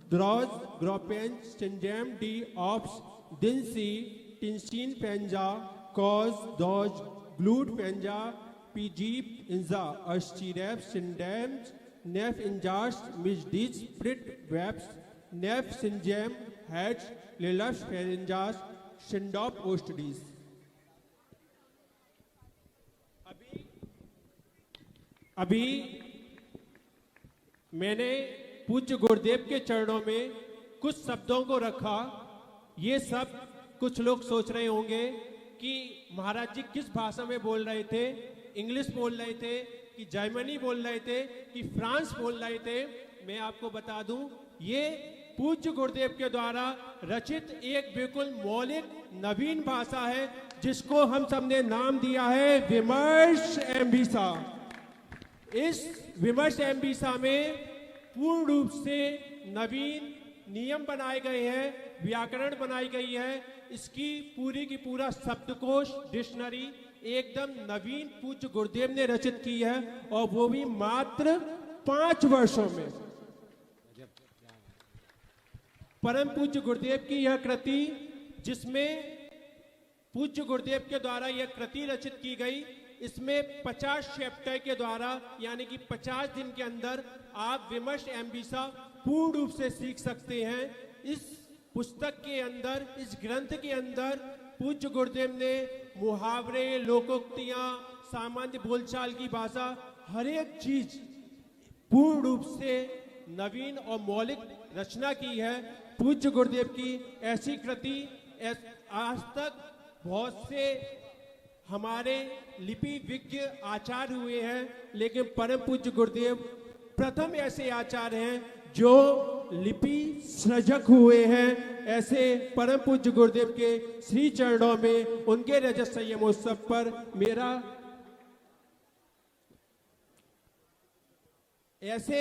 Speaker 12: Droz, Gropen, Stinjam, D, Ops, Dinsi, Tinshin Penja, Cause, Dodge, Glued Penja, PG, Inza, Ashtirab, Sindams, Nef Injas, Mishdis, Sprit, Webs, Nef Sinjam, Hatch, Lilash Perinjas, Shindop Ostudis. अभी मैंने पूज्य गुरुदेव के चरणों में कुछ शब्दों को रखा। ये सब कुछ लोग सोच रहे होंगे कि महाराज जी किस भाषा में बोल रहे थे, इंग्लिश बोल रहे थे कि जर्मनी बोल रहे थे कि फ्रांस बोल रहे थे। मैं आपको बता दूं, ये पूज्य गुरुदेव के द्वारा रचित एक बिल्कुल मौलिक नवीन भाषा है, जिसको हम सबने नाम दिया है विमर्श एम्बिसा। इस विमर्श एम्बिसा में पूर्ण रूप से नवीन नियम बनाए गए हैं, व्याकरण बनाई गई है। इसकी पूरी की पूरा शब्दकोश, डिक्शनरी एकदम नवीन पूज्य गुरुदेव ने रचित की है, और वो भी मात्र 5 वर्षों में। परम पूज्य गुरुदेव की यह कृति, जिसमें पूज्य गुरुदेव के द्वारा यह कृति रचित की गई, इसमें 50 चैप्टर के द्वारा यानी कि 50 दिन के अंदर आप विमर्श एम्बिसा पूर्ण रूप से सीख सकते हैं। इस पुस्तक के अंदर, इस ग्रंथ के अंदर पूज्य गुरुदेव ने मुहावरे, लोकोक्तियां, सामान्य बोलचाल की भाषा, हर एक चीज पूर्ण रूप से नवीन और मौलिक रचना की है। पूज्य गुरुदेव की ऐसी कृति आज तक बहुत से हमारे लिपि विज्ञ आचार्य हुए हैं, लेकिन परम पूज्य गुरुदेव प्रथम ऐसे आचार्य हैं जो लिपि सृजक हुए हैं। ऐसे परम पूज्य गुरुदेव के श्री चरणों में, उनके रजत संयमोत्सव पर मेरा ऐसे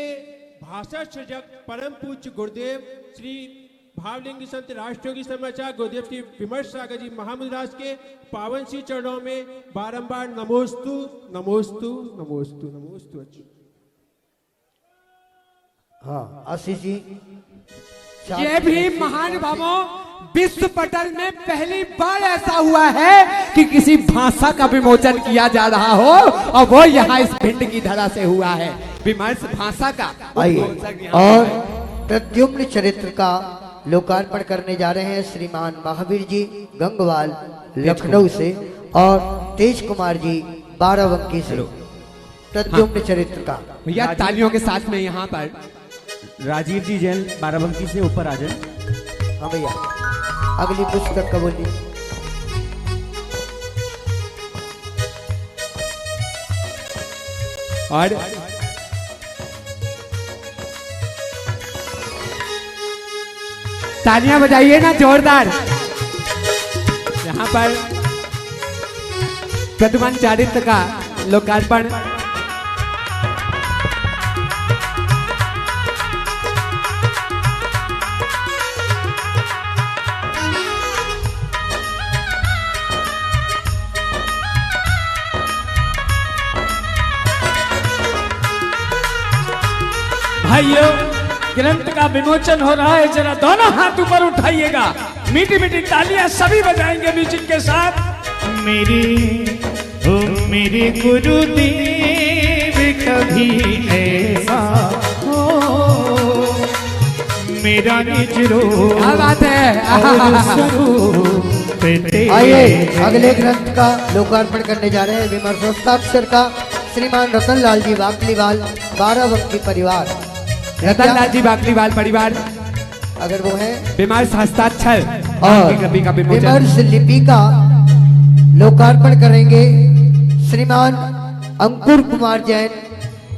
Speaker 12: भाषा सृजक परम पूज्य गुरुदेव श्री भावलिंगी संत राष्ट्रयोगी समाचार गुरुदेव श्री विमर्श सागर जी महामुद्राज के पावन श्री चरणों में बारंबार नमोस्तु नमोस्तु नमोस्तु नमोस्तु।
Speaker 4: हाँ आशीष जी,
Speaker 5: ये भी महानुभावों विश्व पटल में पहली बार ऐसा हुआ है कि किसी भाषा का विमोचन किया जा रहा हो, और वो यहाँ इस भिंड की धरा से हुआ है, विमर्श भाषा का।
Speaker 4: और प्रद्युम्न चरित्र का लोकार्पण करने जा रहे हैं श्रीमान महावीर जी गंगवाल लखनऊ से, और तेज कुमार जी बाराबंकी से प्रद्युम्न चरित्र का।
Speaker 5: भैया तालियों के साथ में यहाँ पर
Speaker 8: राजीव जी जैन बाराबंकी से ऊपर आ जाए।
Speaker 4: हाँ भैया, अगली पुस्तक का बोलिए।
Speaker 5: और तालियां बजाइए ना जोरदार। यहाँ पर प्रद्युमन चारित्र का लोकार्पण।
Speaker 9: भाइयों, ग्रंथ का विमोचन हो रहा है, जरा दोनों हाथ ऊपर उठाइएगा, मीठी मीठी तालियां सभी बजाएंगे म्यूजिक के साथ।
Speaker 3: मेरे गुरुदेव कभी ऐसा हो, मेरा निज रूप
Speaker 5: क्या बात है।
Speaker 4: आइए अगले ग्रंथ का लोकार्पण करने जा रहे हैं विमर्शोत्ताक्षर का श्रीमान रतनलाल जी बाकलीवाल बाराबंकी परिवार।
Speaker 5: रतनलाल जी बाकलीवाल परिवार
Speaker 4: अगर वो है
Speaker 5: विमर्श हस्ताक्षर
Speaker 4: और
Speaker 5: लिपि का विमोचन।
Speaker 4: विमर्श लिपि का लोकार्पण करेंगे श्रीमान अंकुर कुमार जैन,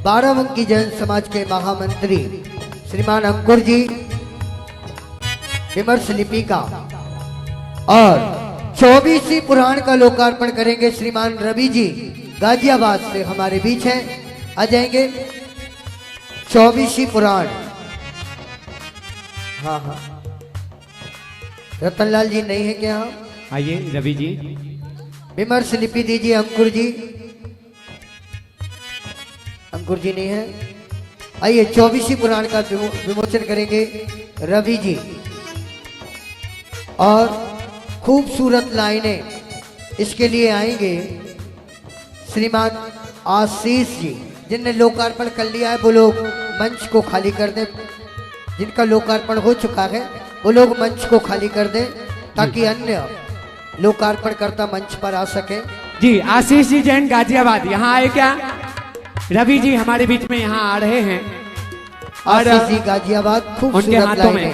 Speaker 4: बाराबंकी जैन समाज के महामंत्री श्रीमान अंकुर जी विमर्श लिपि का। और 24वीं पुराण का लोकार्पण करेंगे श्रीमान रवि जी, गाजियाबाद से हमारे बीच हैं, आ जाएंगे। 24वीं पुराण, हाँ हाँ, रतनलाल जी नहीं है क्या?
Speaker 5: आइए रवि जी,
Speaker 4: विमर्श लिपि दीजिए अंकुर जी। अंकुर जी नहीं है, आइए 24वीं पुराण का विमोचन करेंगे रवि जी। और खूबसूरत लाइनें इसके लिए आएंगे श्रीमान आशीष जी, जिनने लोकार्पण कर लिया है वो लोग मंच को खाली कर दें। जिनका लोकार्पण हो चुका है वो लोग मंच को खाली कर दें ताकि अन्य लोकार्पण करता मंच पर आ सके।
Speaker 5: जी आशीष जी जैन गाजियाबाद यहाँ आए क्या? रवि जी हमारे बीच में यहाँ आ रहे हैं और
Speaker 4: आशीष जी गाजियाबाद
Speaker 5: उनके हाथों में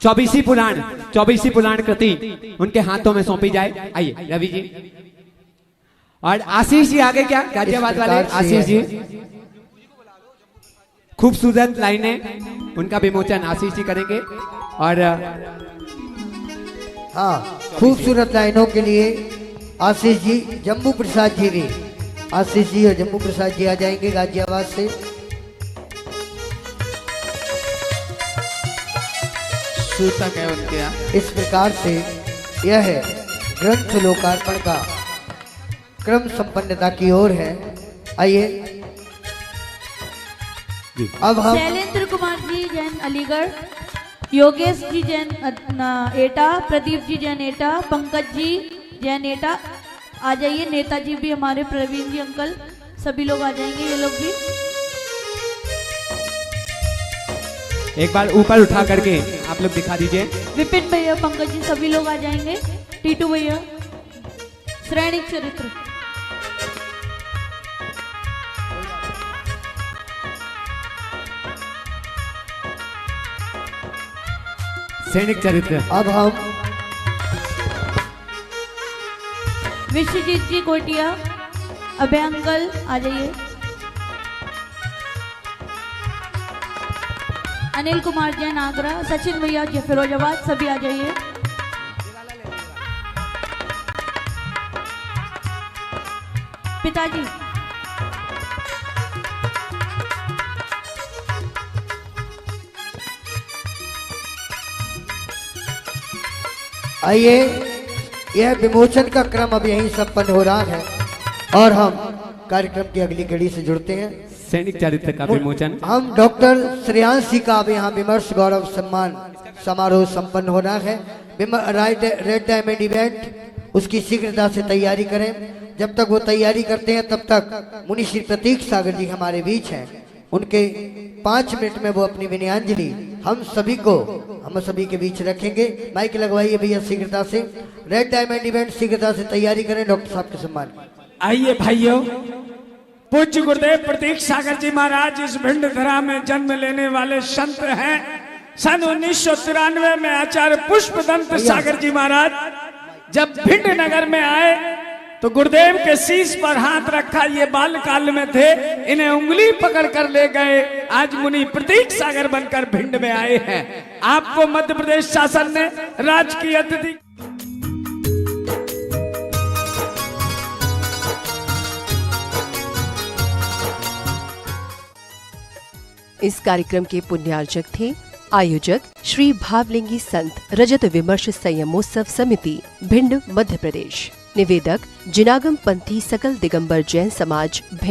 Speaker 5: 24वीं पुराण कृति उनके हाथों में सौंपी जाए। आइए रवि जी और आशीष जी आगे क्या? गाजियाबाद वाले आशीष जी, खूबसूरत लाइनें उनका विमोचन आशीष जी करेंगे। और
Speaker 4: हाँ, खूबसूरत लाइनों के लिए आशीष जी, जम्मू प्रसाद जी भी, आशीष जी और जम्मू प्रसाद जी आ जाएंगे गाजियाबाद से।
Speaker 7: सूतक है उनके यहाँ।
Speaker 4: इस प्रकार से यह है ग्रंथ लोकार्पण का क्रम संपन्नता की ओर है। आइए अब हम
Speaker 2: शैलेंद्र कुमार जी जैन अलीगढ़, योगेश जी जैन एटा, प्रदीप जी जैन एटा, पंकज जी जैन एटा आ जाइए। नेताजी भी हमारे प्रवीण जी अंकल सभी लोग आ जाएंगे, ये लोग भी।
Speaker 5: एक बार ऊपर उठा करके आप लोग दिखा दीजिए।
Speaker 2: विपिन भैया, पंकज जी सभी लोग आ जाएंगे। टीटू भैया, श्रेणी चरित्र।
Speaker 5: सैनिक चरित्र।
Speaker 4: अब हम
Speaker 2: विश्वजीत जी कोटिया, अभय अंकल आ जाइए। अनिल कुमार जैन आगरा, सचिन भैया जी फिरोजाबाद सभी आ जाइए। पिताजी
Speaker 4: आइए, यह विमोचन का क्रम अब यहीं संपन्न हो रहा है और हम कार्यक्रम की अगली कड़ी से जुड़ते हैं।
Speaker 5: सैनिक चरित्र का विमोचन।
Speaker 4: हम डॉक्टर श्रेयांश जी का अब यहाँ विमर्श गौरव सम्मान समारोह संपन्न हो रहा है। रेड डायमंड इवेंट उसकी शीघ्रता से तैयारी करें। जब तक वो तैयारी करते हैं तब तक मुनि श्री प्रतीक सागर जी हमारे बीच हैं। उनके 5 मिनट में वो अपनी विनयांजलि हम सभी के बीच रखेंगे। माइक लगवाइए भैया शीघ्रता से। रेड डायमंड इवेंट शीघ्रता से तैयारी करें डॉक्टर साहब के सम्मान।
Speaker 9: आइए भाइयों, पूज्य गुरुदेव प्रतीक सागर जी महाराज इस भिंड धरा में जन्म लेने वाले संत हैं। सन 1993 में आचार्य पुष्पदंत सागर जी महाराज जब भिंड नगर में आए तो गुरुदेव के शीश पर हाथ रखा, ये बाल काल में थे, इन्हें उंगली पकड़ कर ले गए। आज मुनि प्रतीक सागर बनकर भिंड में आए हैं। आपको मध्य प्रदेश शासन ने राजकीय अतिथि
Speaker 1: इस कार्यक्रम के पुण्यार्जक थे आयोजक श्री भावलिंगी संत रजत विमर्श संयमोत्सव समिति, भिंड, मध्य प्रदेश। निवेदक जिनागम पंथी सकल दिगंबर जैन समाज, भिंड।